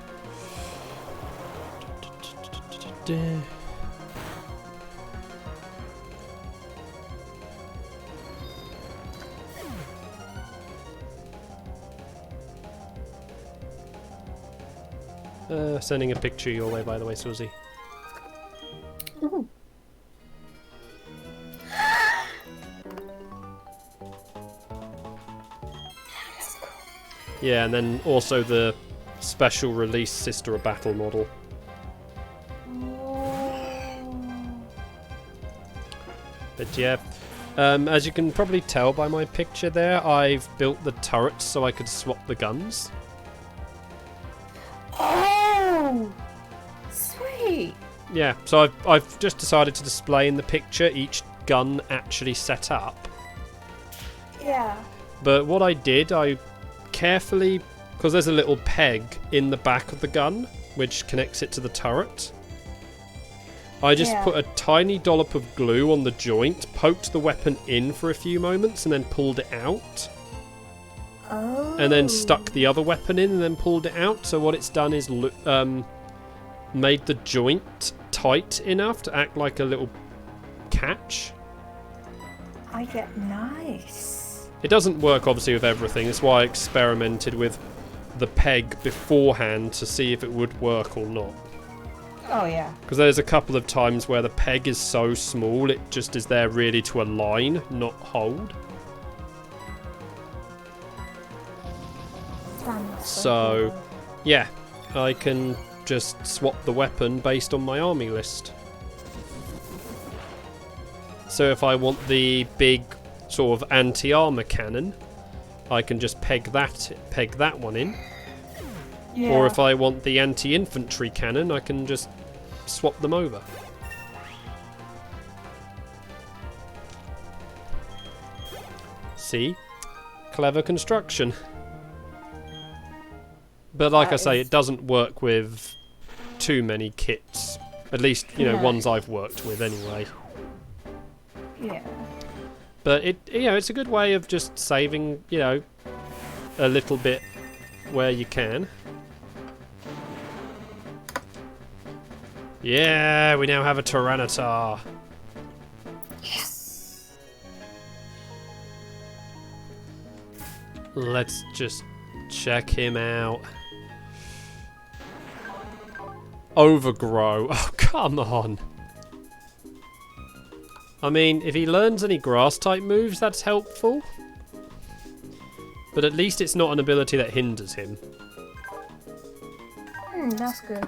Sending a picture your way, by the way, Susie. Ooh. Yeah, and then also the special release Sister of Battle model. But yeah, as you can probably tell by my picture there, I've built the turrets so I could swap the guns. Oh, sweet. Yeah, so I've just decided to display in the picture each gun actually set up. Yeah. But what I did, I carefully, because there's a little peg in the back of the gun which connects it to the turret, I just put a tiny dollop of glue on the joint, poked the weapon in for a few moments and then pulled it out. Oh. And then stuck the other weapon in and then pulled it out. So what it's done is made the joint tight enough to act like a little catch. I get nice. It doesn't work obviously with everything. That's why I experimented with the peg beforehand to see if it would work or not. Oh yeah. Because there's a couple of times where the peg is so small it just is there really to align, not hold. So, yeah, I can just swap the weapon based on my army list. So if I want the big sort of anti-armor cannon, I can just peg that one in. Yeah. Or if I want the anti-infantry cannon, I can just swap them over. See? Clever construction. But like I say, it doesn't work with too many kits. At least, you know, ones I've worked with anyway. Yeah. But it's a good way of just saving, a little bit where you can. Yeah, we now have a Tyranitar. Yes. Let's just check him out. Overgrow. Oh, come on. I mean, if he learns any grass type moves, that's helpful. But at least it's not an ability that hinders him. That's good.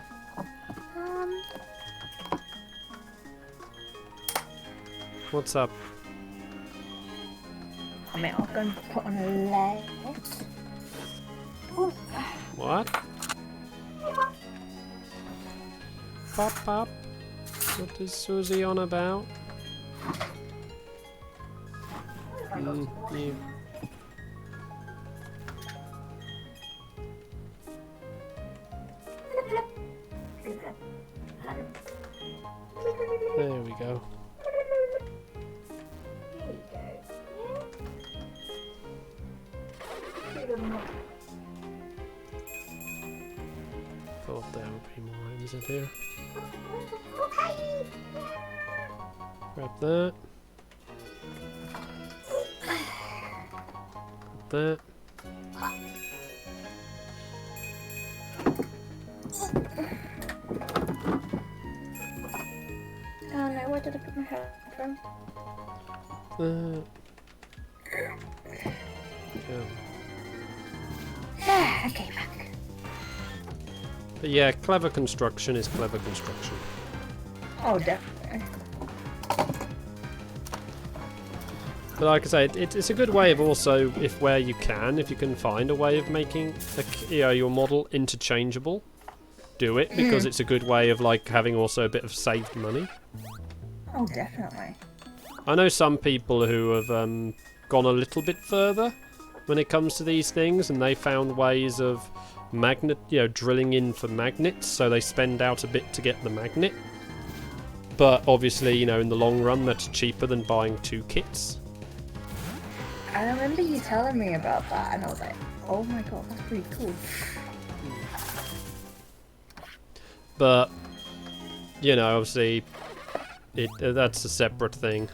What's up? Damn it, I'll go and put on a leg. What? Pop. What is Susie on about? Yeah. There we go. Thought there would be more items in here. Grab that. That. Oh no, where did I put my headphones? Okay, back. But yeah, clever construction is clever construction. Oh, definitely. But like I say, it's a good way of also, if you can find a way of making your model interchangeable, do it, because it's a good way of like having also a bit of saved money. Oh, definitely. I know some people who have gone a little bit further when it comes to these things, and they found ways of drilling in for magnets, so they spend out a bit to get the magnet. But obviously, in the long run, that's cheaper than buying 2 kits. I remember you telling me about that, and I was like, oh my god, that's pretty cool. But, obviously, that's a separate thing.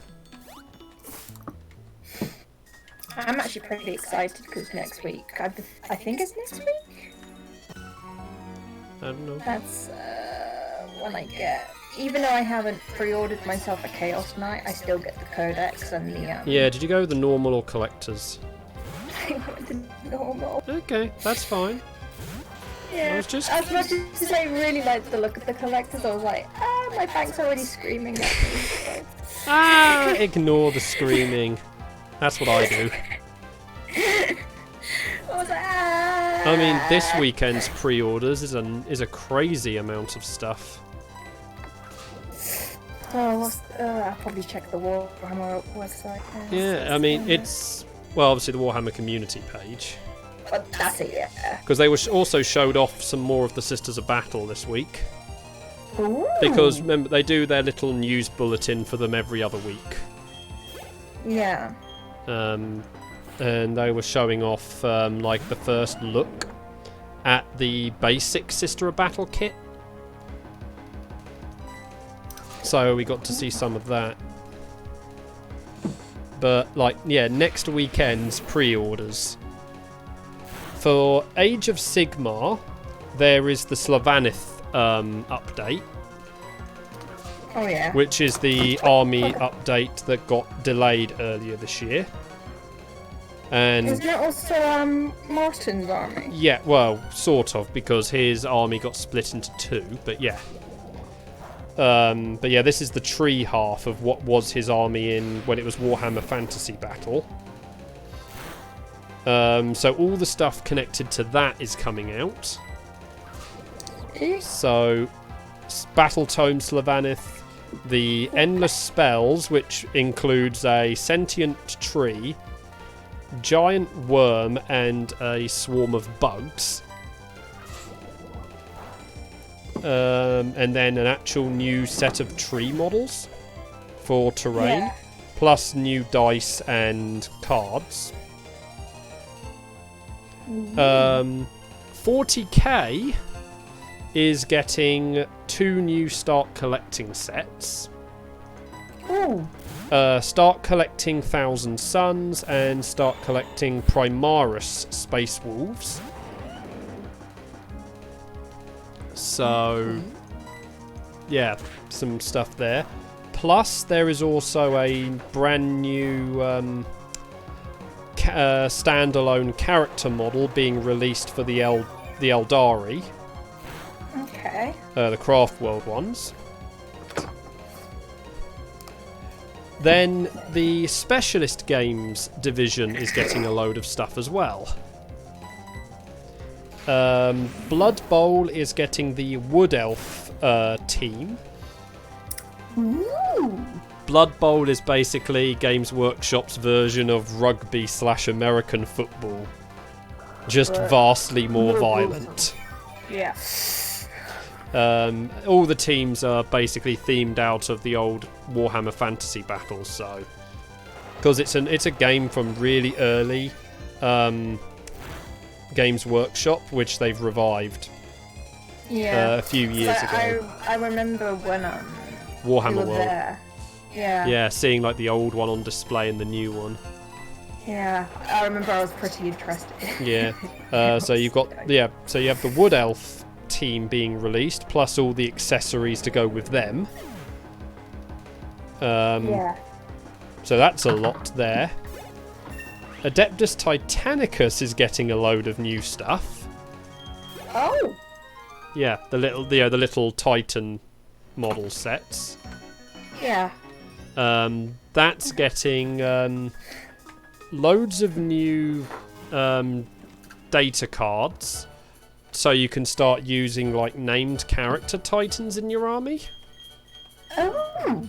I'm actually pretty excited because next week, I think it's next week? I don't know. That's when I get, even though I haven't pre-ordered myself a Chaos Knight, I still get the Codex and the Yeah, did you go with the normal or collectors? I went the normal. Okay, that's fine. Yeah, was just... as much as I really like the look of the collectors, I was like, my bank's already screaming at me. So. Ignore the screaming. That's what I do. I was like, I mean, this weekend's pre-orders is a crazy amount of stuff. Oh, I'll probably check the Warhammer website. Yeah, I mean, it's... Well, obviously the Warhammer community page. But that's it, yeah. Because they also showed off some more of the Sisters of Battle this week. Ooh. Because, remember, they do their little news bulletin for them every other week. Yeah. And they were showing off, like, the first look at the basic Sister of Battle kit. So we got to see some of that. But, like, yeah, next weekend's pre-orders. For Age of Sigmar, there is the Sylvaneth update. Oh, yeah. Which is the army update that got delayed earlier this year. And isn't it also Martin's army? yeah, well, sort of, because his army got split into 2, but yeah. But yeah, this is the tree half of what was his army when it was Warhammer Fantasy Battle. So all the stuff connected to that is coming out. So, Battle Tome Sylvaneth, the Endless Spells, which includes a sentient tree, giant worm, and a swarm of bugs. And then an actual new set of tree models for terrain, plus new dice and cards. 40k is getting 2 new Start Collecting sets. Ooh. Start Collecting 1000 Suns and Start Collecting Primaris Space Wolves. So, yeah, some stuff there. Plus, there is also a brand new standalone character model being released for the Eldari. Okay. The Craft World ones. Then the specialist games division is getting a load of stuff as well. Blood Bowl is getting the Wood Elf team. Ooh. Blood Bowl is basically Games Workshop's version of rugby/American football. Just vastly more violent. Yeah. All the teams are basically themed out of the old Warhammer Fantasy battles, so because it's a game from really early Games Workshop, which they've revived a few years ago. I remember when Warhammer we were World. there. Yeah. Yeah, seeing like the old one on display and the new one. Yeah, I remember I was pretty interested. Yeah. So you have the Wood Elf team being released, plus all the accessories to go with them. Yeah. So that's a lot there. Adeptus Titanicus is getting a load of new stuff. Oh. Yeah, the little Titan model sets. Yeah. That's getting loads of new data cards, so you can start using like named character Titans in your army. Oh.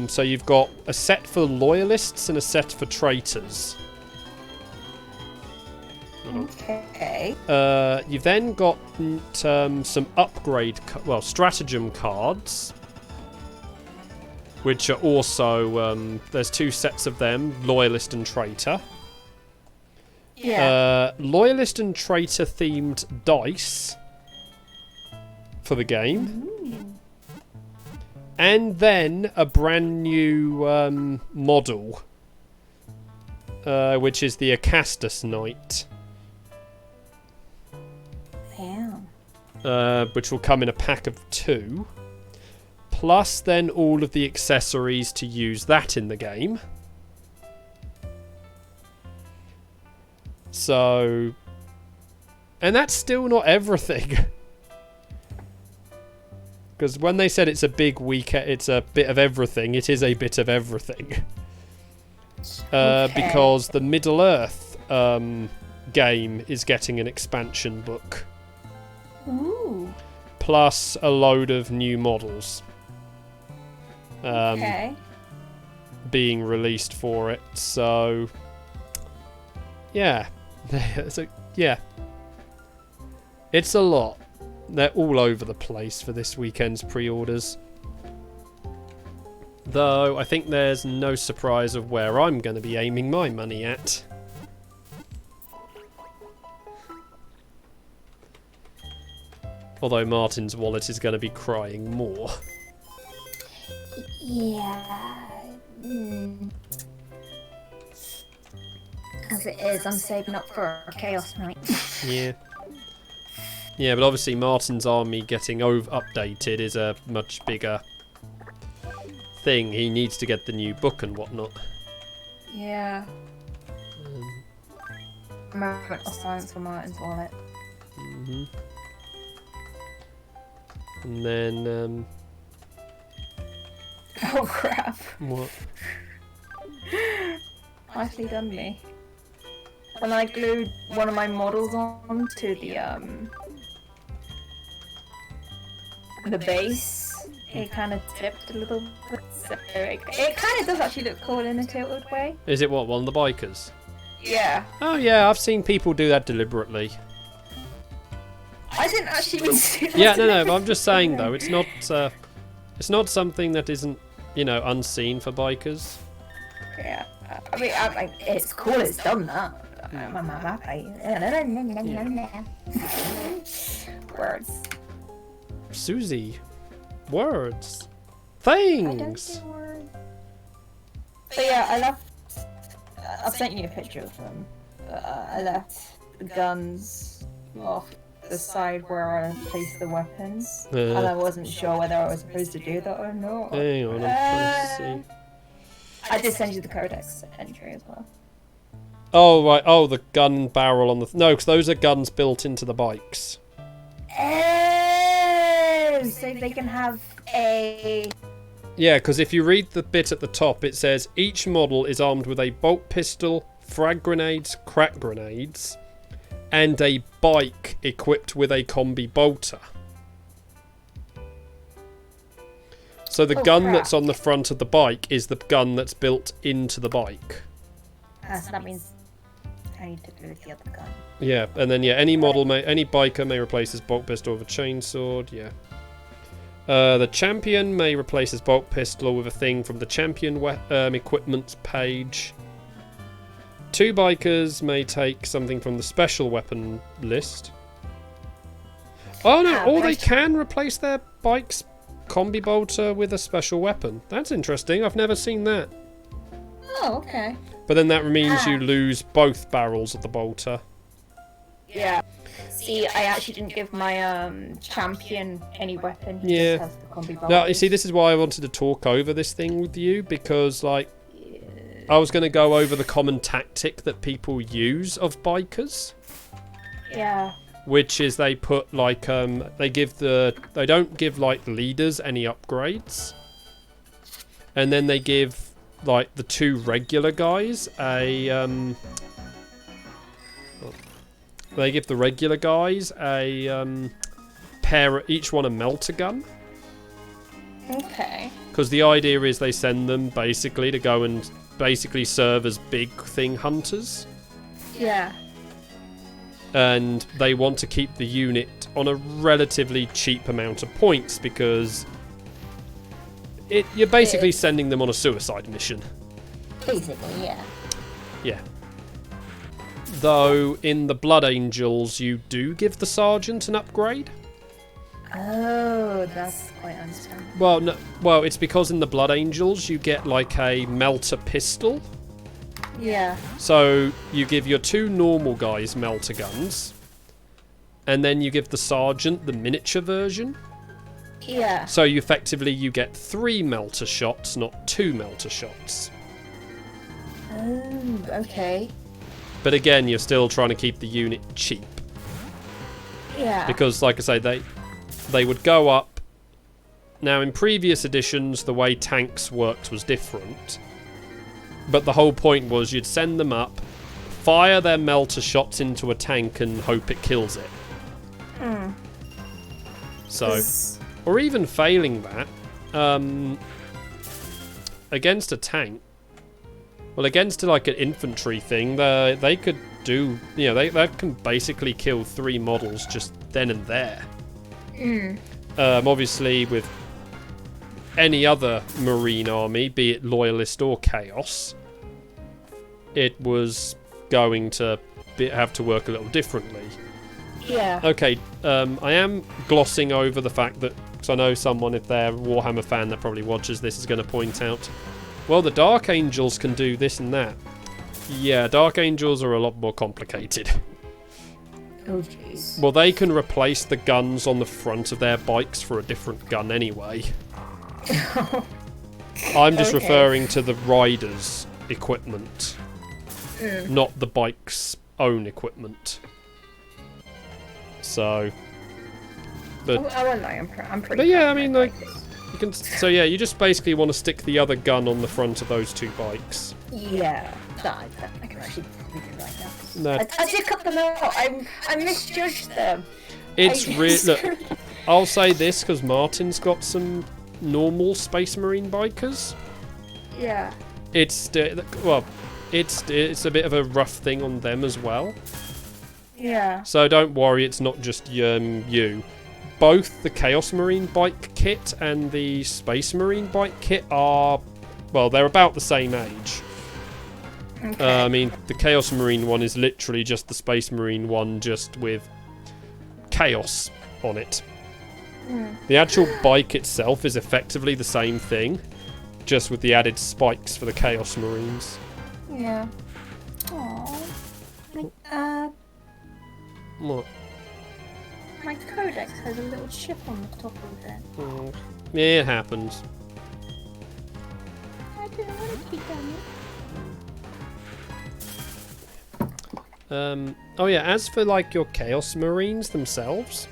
So you've got a set for loyalists and a set for traitors. Okay. You've then got some upgrade, stratagem cards, which are also there's two sets of them: loyalist and traitor. Yeah. Loyalist and traitor themed dice for the game. Ooh. And then a brand new model, which is the Acastus Knight. Damn. Which will come in a pack of 2. Plus then all of the accessories to use that in the game. So... And that's still not everything. Because when they said it's a big weekend, it's a bit of everything, it is a bit of everything. Okay. Because the Middle-earth game is getting an expansion book. Ooh. Plus a load of new models. Okay. Being released for it, so... Yeah. Yeah. It's a lot. They're all over the place for this weekend's pre-orders. Though, I think there's no surprise of where I'm going to be aiming my money at. Although Martin's wallet is going to be crying more. Yeah. As it is, I'm saving up for a Chaos Knight. Yeah. Yeah, but obviously Martin's army getting updated is a much bigger thing. He needs to get the new book and whatnot. Yeah. Moment of silence for Martin's wallet. And then, Oh crap. what? Nicely done me. When I glued one of my models onto the base, it kind of tipped a little bit. So it kind of does actually look cool in a tilted way. Is it what, one of the bikers? Yeah. Oh yeah, I've seen people do that deliberately. I didn't actually mean to do that. Yeah, no, but I'm just saying though, it's not something that isn't, unseen for bikers. Yeah. I mean, it's cool it's done that. I'm happy. Words. Susie, words, I don't things. say words. But yeah, I left. I've sent you a picture of them. I left the guns off the side where I placed the weapons, and I wasn't sure whether I was supposed to do that or not. Hang on, I'm trying to see. I did send you the codex entry as well. Oh right, oh the gun barrel on the no, because those are guns built into the bikes. Oh, so they can have a Yeah, because if you read the bit at the top, it says each model is armed with a bolt pistol, frag grenades, crack grenades, and a bike equipped with a combi bolter. So the gun that's on the front of the bike is the gun that's built into the bike. So that means I need to go with the other gun. Yeah, and then any biker may replace his bolt pistol with a chainsword. Yeah. The champion may replace his bolt pistol with a thing from the champion equipment page. 2 bikers may take something from the special weapon list. Oh no! Or they can replace their bike's combi bolter with a special weapon. That's interesting. I've never seen that. Oh, okay. But then that means you lose both barrels of the bolter. Yeah. See, I actually didn't give my champion any weapon. He Yeah. just has the combi bolter. Now, you see, this is why I wanted to talk over this thing with you, because, like, I was going to go over the common tactic that people use of bikers. Yeah. Which is they put, like, they don't give, like, leaders any upgrades. And then they give, like, the 2 regular guys they give the regular guys a pair, each one a melter gun. Okay. Because the idea is they send them basically to go and basically serve as big thing hunters. Yeah. And they want to keep the unit on a relatively cheap amount of points because you're basically sending them on a suicide mission. Basically, yeah. Yeah. Though in the Blood Angels you do give the sergeant an upgrade. Oh, that's quite understandable. Well, no, well, it's because in the Blood Angels you get like a melter pistol. Yeah. So you give your 2 normal guys melter guns, and then you give the sergeant the miniature version. Yeah. So you get 3 melter shots, not 2 melter shots. Oh, okay. But again, you're still trying to keep the unit cheap. Yeah. Because, like I say, they would go up. Now, in previous editions, the way tanks worked was different. But the whole point was you'd send them up, fire their melter shots into a tank and hope it kills it. So, or even failing that, against a tank, well, against like an infantry thing, they could do, they can basically kill 3 models just then and there. Obviously, with any other Marine army, be it Loyalist or Chaos, it was going to have to work a little differently. Yeah. Okay, I am glossing over the fact that, because I know someone, if they're a Warhammer fan that probably watches this, is going to point out, well, the Dark Angels can do this and that. Yeah, Dark Angels are a lot more complicated. Oh, jeez. Well, they can replace the guns on the front of their bikes for a different gun anyway. I'm just referring to the rider's equipment, not the bike's own equipment. So, but I won't lie, I'm pretty. But yeah, I mean, like, you can. So yeah, you just basically want to stick the other gun on the front of those 2 bikes. Yeah, I can actually probably do right now. No, I did cut them out. I misjudged them. it's really. Look, I'll say this because Martin's got some normal Space Marine bikers. Yeah. It's a bit of a rough thing on them as well. Yeah. So don't worry, it's not just you. Both the Chaos Marine bike kit and the Space Marine bike kit are, well, they're about the same age. Okay. I mean, the Chaos Marine one is literally just the Space Marine one, just with Chaos on it. The actual bike itself is effectively the same thing, just with the added spikes for the Chaos Marines. Yeah. Aww. What? My codex has a little chip on the top of it. Oh, yeah, it happens. I don't want to keep on it. Oh yeah, as for like your Chaos Marines themselves,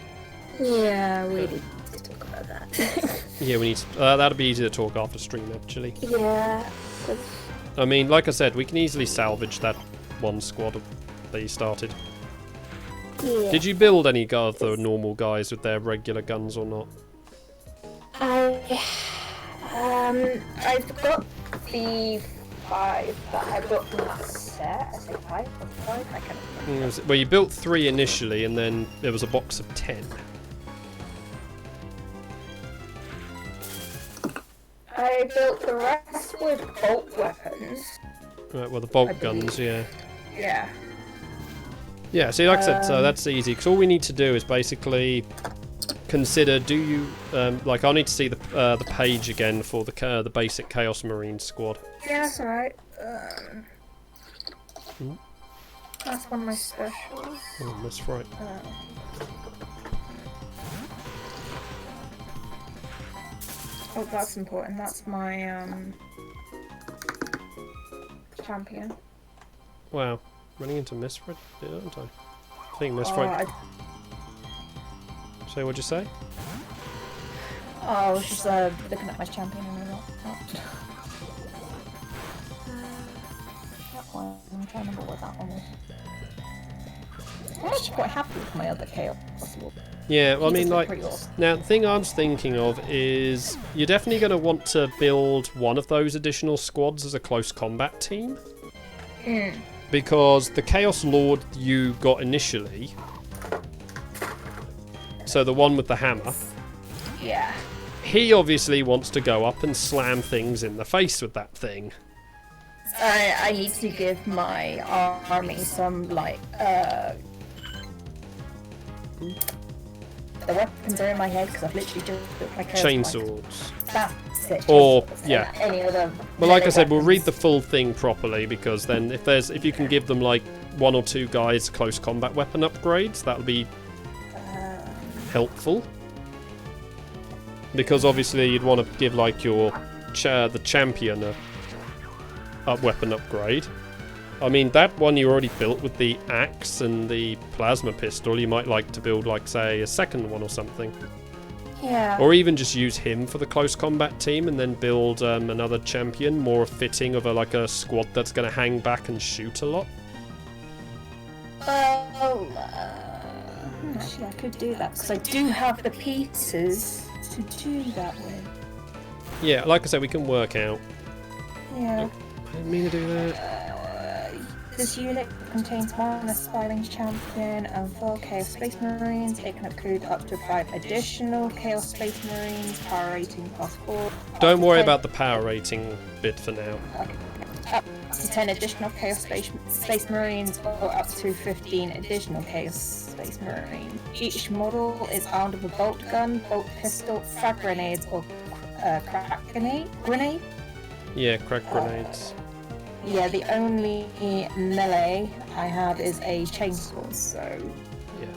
Yeah, we did talk about that. Yeah, we need to, that'll be easy to talk after stream, actually. Yeah. 'Cause I mean, like I said, we can easily salvage that one squad that you started. yeah. Did you build any other normal guys with their regular guns or not? I've got the 5 that I built from that set. I say 5 or 5? I can't remember. Well, you built 3 initially, and then there was a box of 10. I built the rest with bolt weapons. Right, well, the bolt guns, yeah. Yeah. Yeah, see, like I said, so that's easy, because all we need to do is basically consider, do you, like, I'll need to see the page again for the basic Chaos Marine squad. Yeah, that's alright. That's one of my specials. Oh, that's right. Oh, that's important. That's my, champion. Wow, running into Misfred, aren't I? I think Misfred. So, what'd you say? Oh, I was just looking at my champion and not. That one. I'm trying to remember what that one was. I'm actually quite happy with my other chaos possible. Yeah, well, I mean, like, pretty awesome. now the thing I was thinking of is you're definitely going to want to build one of those additional squads as a close combat team. Because the Chaos Lord you got initially, so the one with the hammer, Yeah. he obviously wants to go up and slam things in the face with that thing. I need to give my army some, like, the weapons are in my head because I've literally just built my Chainsaws. That's it. Or, chainsaws. yeah. Any other Well, like I said, we'll weapons. read the full thing properly, because then if you can give them like 1 or 2 guys close combat weapon upgrades, that'll be helpful. Because obviously you'd want to give like your the champion a weapon upgrade. I mean, that one you already built with the axe and the plasma pistol, you might like to build, like, say, a second one or something. Yeah. Or even just use him for the close combat team and then build another champion, more fitting of a squad that's going to hang back and shoot a lot. Actually, I could do that because I do have the pieces to do that with. Yeah, like I said, we can work out. Yeah. I didn't mean to do that. This unit contains one aspiring champion and 4 Chaos Space Marines. It can include up to 5 additional Chaos Space Marines, power rating +4. Don't worry about the power rating bit for now. Up to 10 additional Chaos Space Marines or up to 15 additional Chaos Space Marines. Each model is armed with a bolt gun, bolt pistol, frag grenades or crack grenade. Yeah, crack grenades. Yeah, the only melee I have is a chainsaw, so... Yeah.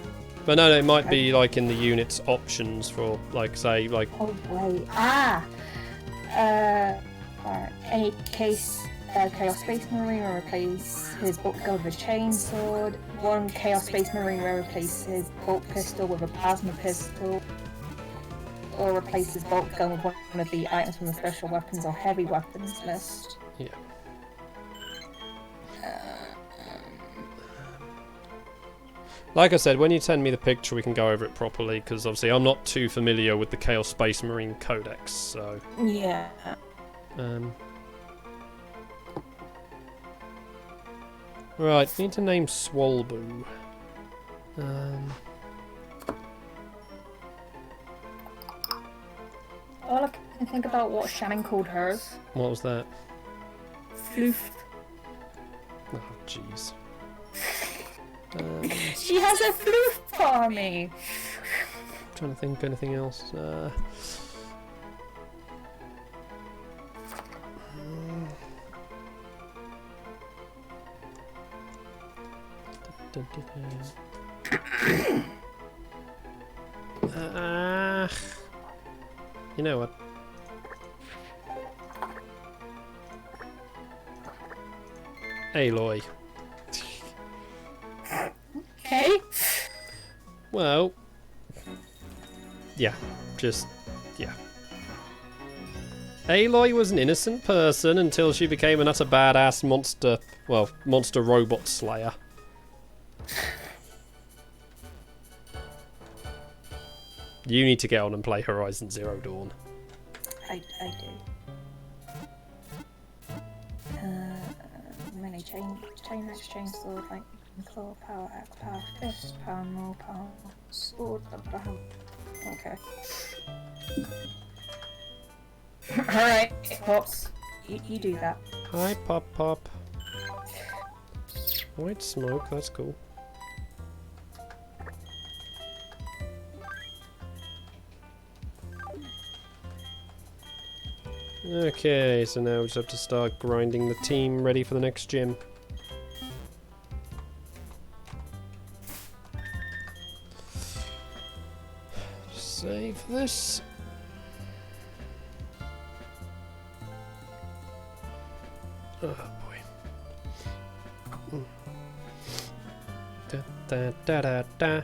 But no, it might be like in the unit's options for, like, say, like... Oh, wait. Alright. Any case Chaos Space Marine will replace his bolt gun with a chainsword. 1 Chaos Space Marine will replace his bolt pistol with a plasma pistol. Or replace his bolt gun with one of the items from the special weapons or heavy weapons list. Yeah. Like I said, when you send me the picture, we can go over it properly, because obviously I'm not too familiar with the Chaos Space Marine Codex, so... Yeah. Right, need to name Swalboo. All I can think about what Shannon called hers. What was that? Floof. Oh, jeez. She has a floof army! Trying to think of anything else. You know what? Aloy. Okay. Well, yeah, just, yeah. Aloy was an innocent person until she became an utter badass monster, well, monster robot slayer. You need to get on and play Horizon Zero Dawn. I do. Many chain sword, like claw, power, axe, power, fist, power, more power, sword, power. Okay. Alright, Pops. You do that. Hi, Pop Pop. White smoke, that's cool. Okay, so now we just have to start grinding the team ready for the next gym. Save this. Oh boy. Da, da, da, da, da.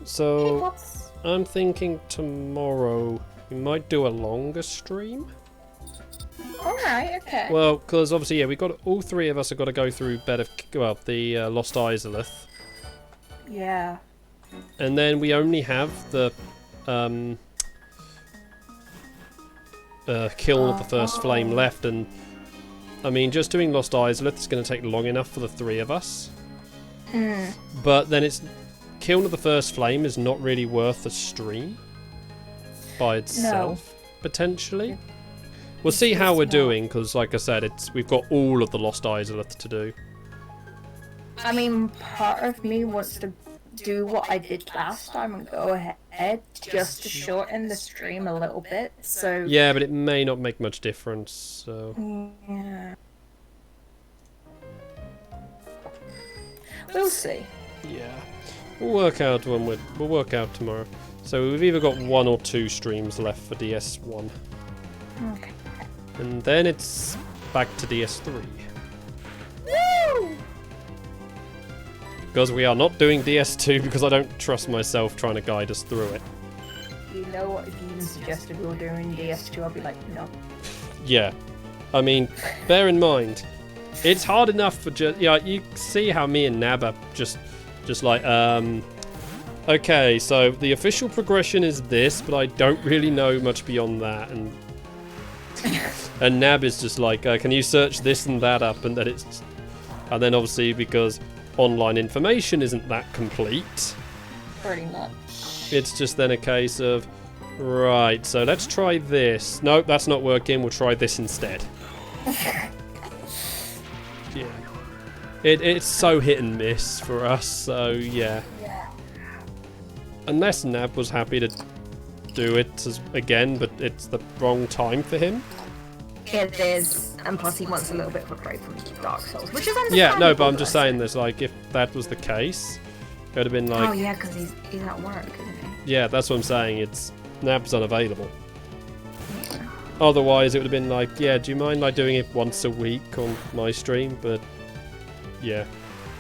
So, I'm thinking tomorrow we might do a longer stream. Alright, okay. Well, because obviously, yeah, we got all three of us have got to go through the Lost Izalith, Yeah. and then we only have the Kiln of the First Flame left, and I mean, just doing Lost Izalith is going to take long enough for the three of us. But then it's Kiln of the First Flame is not really worth a stream by itself, potentially. We'll see how we're doing, because like I said, we've got all of the Lost Izalith to do. I mean, part of me wants to do what I did last time and go ahead just to shorten the stream a little bit, so... Yeah, but it may not make much difference, so... Yeah. We'll see. Yeah. We'll work out tomorrow. So we've either got 1 or 2 streams left for DS1. Okay. And then it's back to DS3. Woo! Because we are not doing DS2 because I don't trust myself trying to guide us through it. You know what, if you even suggested we were doing DS2, I'd be like, no. Yeah. I mean, bear in mind, it's hard enough for just... Yeah, you see how me and Nab are just like, okay, so the official progression is this, but I don't really know much beyond that, and Nab is just like, can you search this and that up, and then obviously because online information isn't that complete, Pretty much. it's just then a case of, right, so let's try this. Nope, that's not working, we'll try this instead. Yeah. It's so hit and miss for us, so yeah. Unless Nab was happy to do it again, but it's the wrong time for him. It is, and plus he wants a little bit of a break from Dark Souls, which is understandable. Yeah, no, but I'm just saying this, like, if that was the case, it would have been like... Oh yeah, because he's at work, isn't he? Yeah, that's what I'm saying, Nab's unavailable. Otherwise, it would have been like, yeah, do you mind like doing it once a week on my stream? But yeah,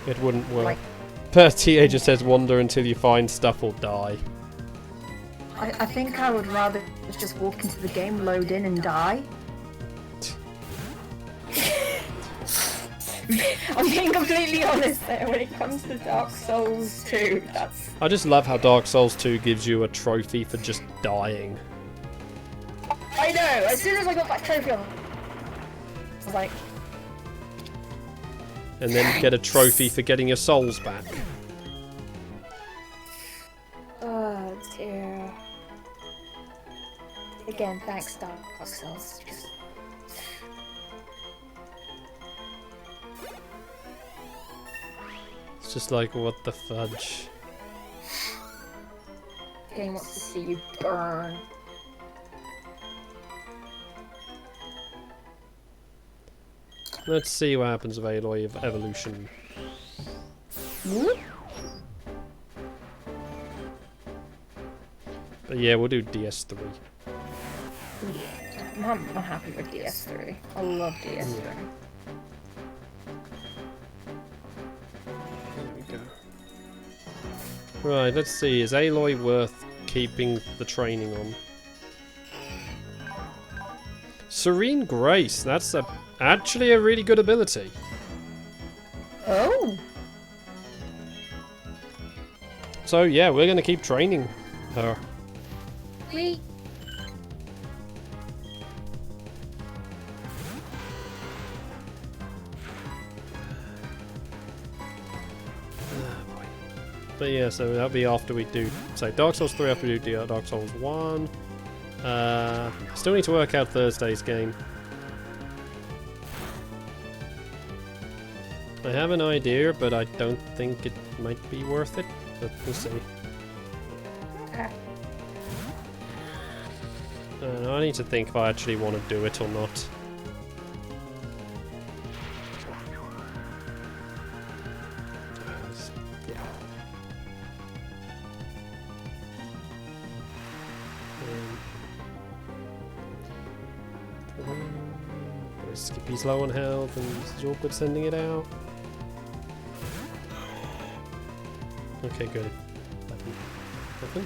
it wouldn't work. Per TA just says wander until you find stuff or die. I think I would rather just walk into the game, load in, and die. I'm being completely honest there. When it comes to Dark Souls 2, that's... I just love how Dark Souls 2 gives you a trophy for just dying. I know! As soon as I got that trophy, I was like... And then get a trophy for getting your souls back. Oh dear. Again, thanks Dark Souls. It's just like, what the fudge. The game wants to see you burn. Let's see what happens with Aloy of Evolution. But yeah, we'll do DS3. I'm happy with DS3. I love DS3. Yeah. There we go. Right, let's see. Is Aloy worth keeping the training on? Serene Grace. That's actually a really good ability. Oh. So yeah, we're gonna keep training her. Sweet. But yeah, so that'll be after we do, say, Dark Souls 3 after we do Dark Souls 1. Still need to work out Thursday's game. I have an idea, but I don't think it might be worth it, but we'll see. Okay. I need to think if I actually want to do it or not. Skippy's low on health and it's awkward sending it out. Okay, good. Nothing.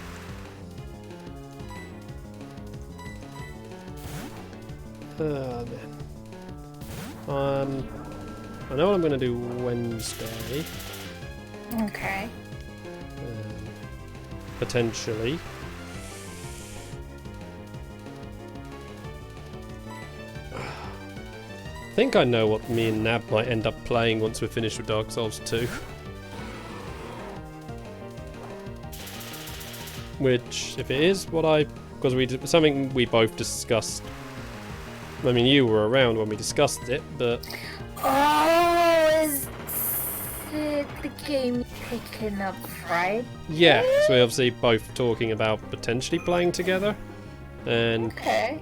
Man. I know what I'm going to do Wednesday. Okay. Potentially. I think I know what me and Nab might end up playing once we're finished with Dark Souls 2. Which, if it is what I... Because we did something we both discussed. I mean, you were around when we discussed it, but... Oh, is it the game picking up Friday? Yeah, so we're obviously both talking about potentially playing together. And... Okay.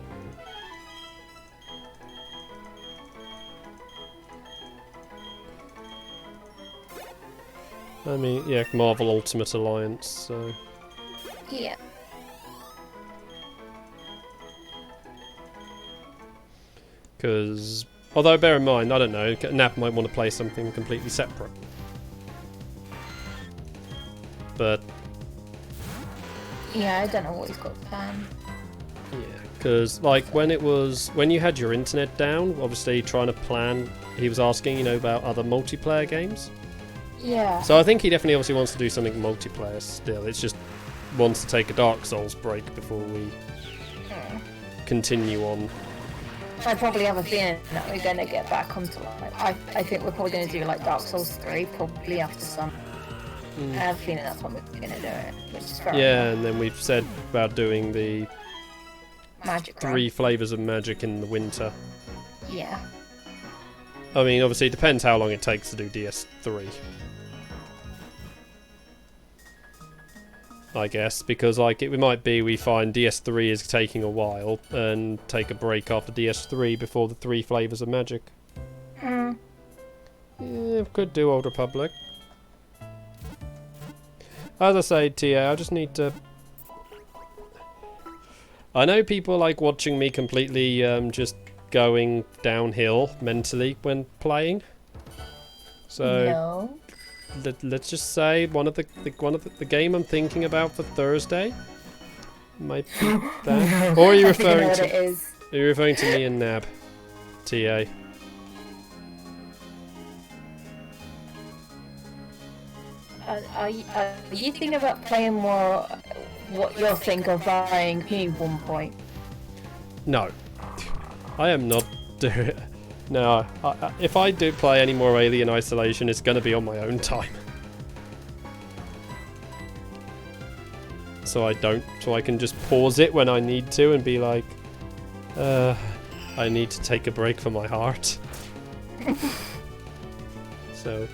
I mean, yeah, Marvel Ultimate Alliance, so... Yeah. Because, although bear in mind, I don't know, Nap might want to play something completely separate. But... Yeah, I don't know what he's got planned. Yeah, because, like, when you had your internet down, obviously trying to plan, he was asking, you know, about other multiplayer games. Yeah. So I think he definitely obviously wants to do something multiplayer still. It's just wants to take a Dark Souls break before we continue on. I probably have a feeling that we're going to get back onto like... I think we're probably going to do like Dark Souls 3 probably after some... I have a feeling that's when we're going to do it, which is fair enough. And then we've said about doing the Magic 3 flavors of magic in the winter. Yeah. I mean, obviously it depends how long it takes to do DS3. I guess, because like it might be we find DS3 is taking a while and take a break after DS3 before the 3 flavors of magic. Yeah, could do Old Republic. As I say, TA, I just need to... I know people like watching me completely just going downhill mentally when playing. So... No. Let's just say one of the game I'm thinking about for Thursday might be that. Or are you referring to? Are you referring to me and Nab, TA? Are you thinking about playing more? What you'll think of buying me 1 point? No, I am not doing it. No, if I do play any more Alien Isolation, it's going to be on my own time. So I can just pause it when I need to and be like, I need to take a break for my heart. So,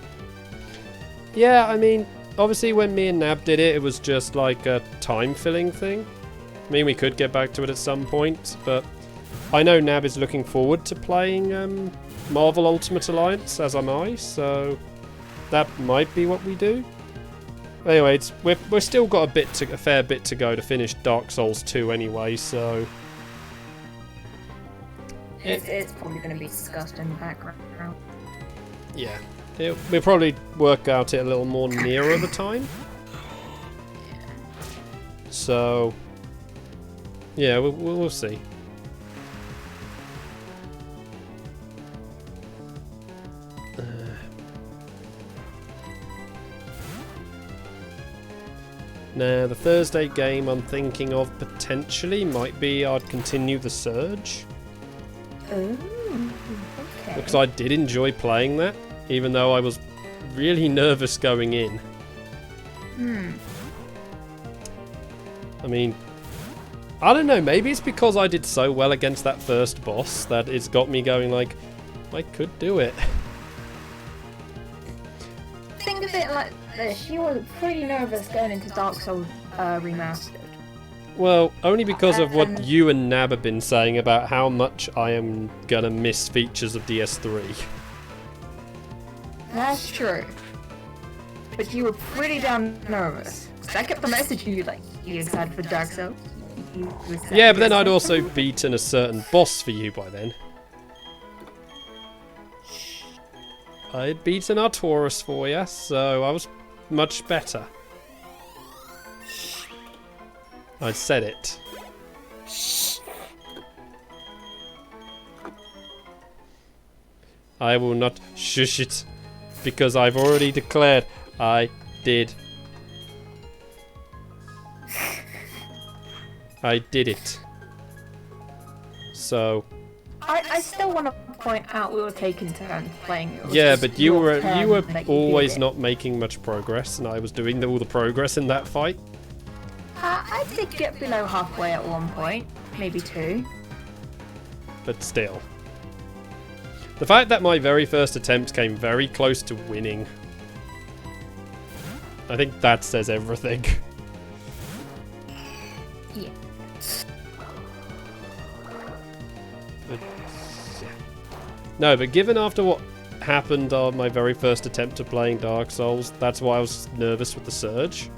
yeah, I mean, obviously when me and Nab did it, it was just like a time-filling thing. I mean, we could get back to it at some point, but... I know Nab is looking forward to playing Marvel Ultimate Alliance, as am I, so that might be what we do. Anyway, we're still got a fair bit to go to finish Dark Souls 2 anyway, so... It's probably going to be discussed in the background. Yeah. We'll probably work out it a little more nearer the time. So... Yeah, we'll see. Now, the Thursday game I'm thinking of potentially might be I'd continue the Surge. Ooh, okay. Because I did enjoy playing that, even though I was really nervous going in. I mean, I don't know, maybe it's because I did so well against that first boss that it's got me going like, I could do it. Think of it like this, you were pretty nervous going into Dark Souls Remastered. Well, only because of what you and Nab have been saying about how much I am gonna miss features of DS3. That's true. But you were pretty damn nervous. I kept messaging you like, you excited for Dark Souls? Yeah, but then I'd also beaten a certain boss for you by then. I'd beaten our Taurus for you, so I was much better. I said it. I will not shush it, because I've already declared I did. I did it. So. I still want to point out we were taking turns playing it. Yeah, but you were always not making much progress, and I was doing all the progress in that fight. I did get below halfway at one point, maybe 2. But still. The fact that my very first attempt came very close to winning, I think that says everything. Yeah. But, yeah. No, but given after what happened on my very first attempt at playing Dark Souls, that's why I was nervous with the Surge.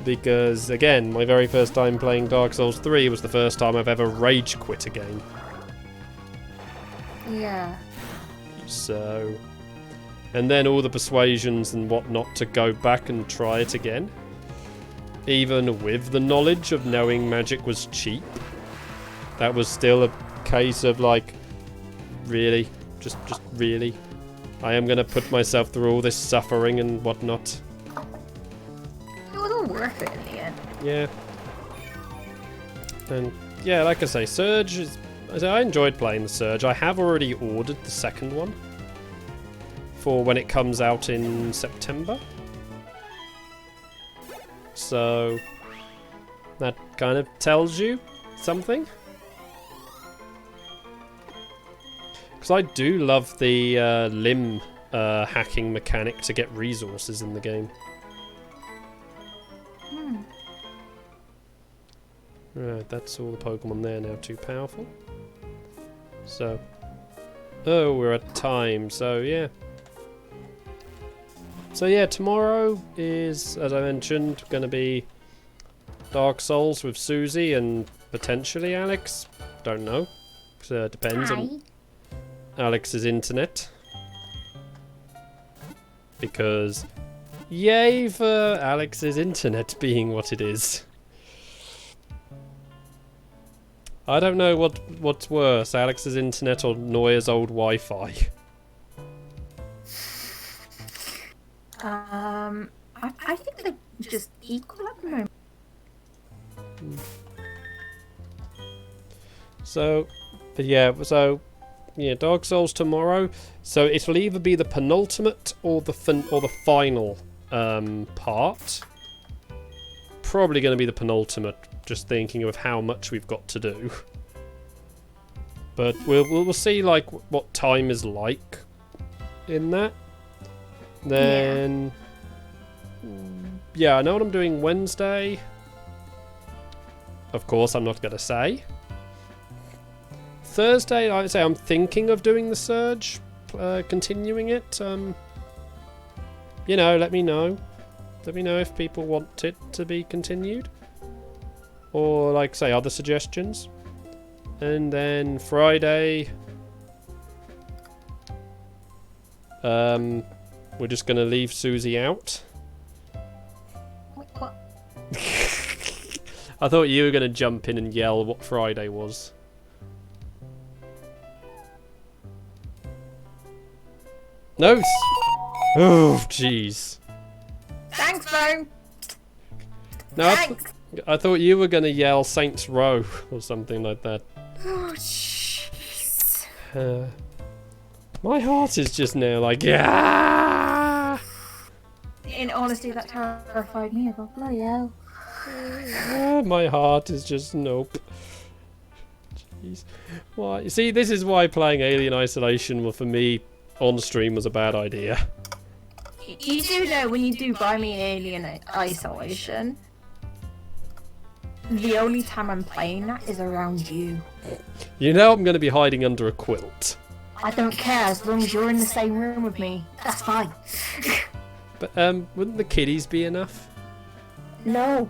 Because, again, my very first time playing Dark Souls 3 was the first time I've ever rage quit a game. Yeah. So... And then all the persuasions and whatnot to go back and try it again. Even with the knowledge of knowing magic was cheap. That was still a case of like, really? Just really? I am going to put myself through all this suffering and whatnot. It was all worth it in the end. Yeah. And yeah, like I say, Surge is... I enjoyed playing the Surge. I have already ordered the second one. For when it comes out in September. So... that kind of tells you something. Because I do love the limb hacking mechanic to get resources in the game. Right, that's all the Pokemon there now, too powerful. So... oh, we're at time, so yeah. So yeah, tomorrow is, as I mentioned, going to be Dark Souls with Susie and potentially Alex. Don't know. Depends on Alex's internet. Because, yay for Alex's internet being what it is. I don't know what's worse, Alex's internet or Noya's old Wi-Fi. I think they're just equal at the moment. So, but yeah, Dark Souls tomorrow. So it'll either be the penultimate or the final part. Probably going to be the penultimate. Just thinking of how much we've got to do. But we'll see like what time is like in that. Then yeah, I know what I'm doing Wednesday. Of course, I'm not going to say. Thursday, I'd say I'm thinking of doing the Surge, continuing it. You know, let me know. Let me know if people want it to be continued. Or, like, say, other suggestions. And then Friday... we're just going to leave Susie out. What? I thought you were going to jump in and yell what Friday was. No! Oh, jeez. Thanks, phone. No, Thanks. I thought you were gonna yell Saints Row or something like that. Oh, jeez. My heart is just now like, yeah. In honesty, that terrified me. I thought, bloody hell. My heart is just nope. Jeez. Why? You see, this is why playing Alien Isolation, well, for me, on stream was a bad idea. You do know when you do buy me Alien Isolation, the only time I'm playing that is around you. You know I'm going to be hiding under a quilt. I don't care as long as you're in the same room with me. That's fine. But wouldn't the kiddies be enough? No.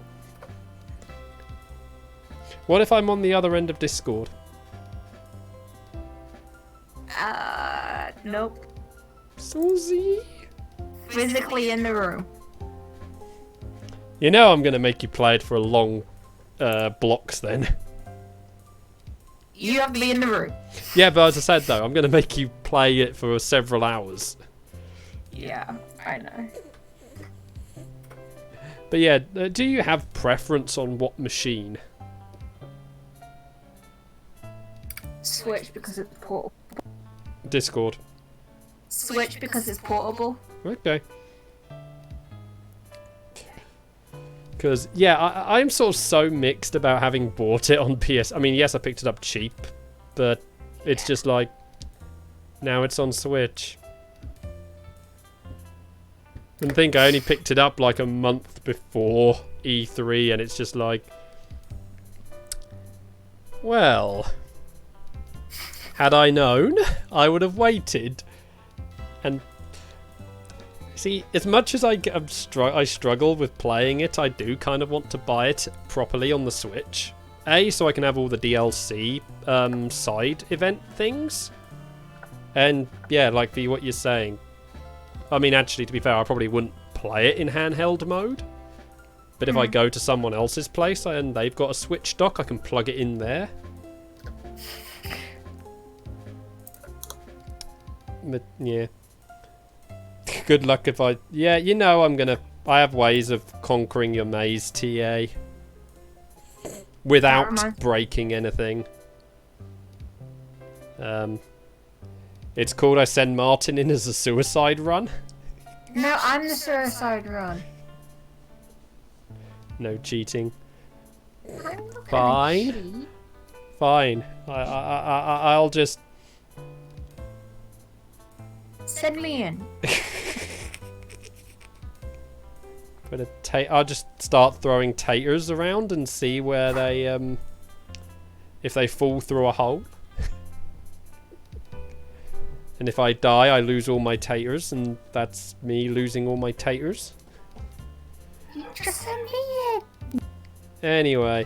What if I'm on the other end of Discord? Nope. Susie? Physically in the room. You know I'm going to make you play it for a long blocks then. You have to be in the room. Yeah, but as I said though, I'm going to make you play it for several hours. Yeah, I know. But yeah, do you have preference on what machine? Switch because it's portable. Discord. Switch because it's portable. Okay. Because, yeah, I'm sort of so mixed about having bought it on PS. I mean, yes, I picked it up cheap, but it's just like, now it's on Switch. And think I only picked it up like a month before E3, and it's just like, well, had I known, I would have waited. And see, as much as I struggle with playing it, I do kind of want to buy it properly on the Switch. A, so I can have all the DLC side event things. And yeah, like what you're saying. I mean, actually, to be fair, I probably wouldn't play it in handheld mode. But if I go to someone else's place and they've got a Switch dock, I can plug it in there. But yeah. Good luck if I... Yeah, you know I'm gonna... I have ways of conquering your maze, TA. Without breaking anything. It's called I Send Martin In as a Suicide Run. No, I'm the suicide run. No cheating. I'm not Fine. cheat. Fine. I'll just... Send me in. I'll just start throwing taters around and see where they, if they fall through a hole. And if I die, I lose all my taters, and that's me losing all my taters. Just send me in. Anyway,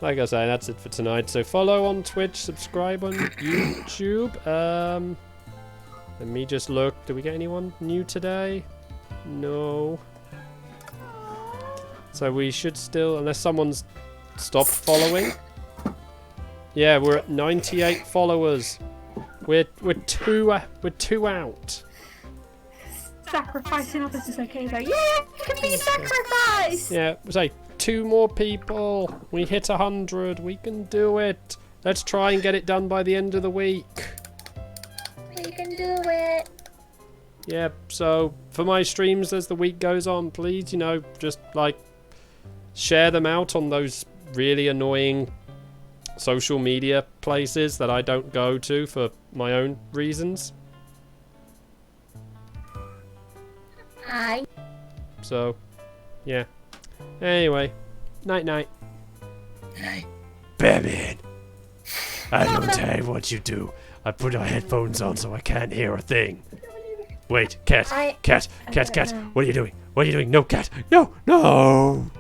like I say, that's it for tonight. So follow on Twitch, subscribe on YouTube. Let me just look. Did we get anyone new today? No. So we should still, unless someone's stopped following. Yeah, we're at 98 followers. We're two out. Sacrificing others is okay though. Yeah, it can be sacrificed. Yeah, say 2 more people. We hit 100. We can do it. Let's try and get it done by the end of the week. We can do it. Yeah, so for my streams as the week goes on, please, you know, just like share them out on those really annoying social media places that I don't go to for my own reasons. Hi. So, yeah. Anyway, night night. Hey, Batman. I don't tell you what you do. I put my headphones on so I can't hear a thing. Wait, cat, cat. Know. What are you doing? What are you doing? No, cat. No, no.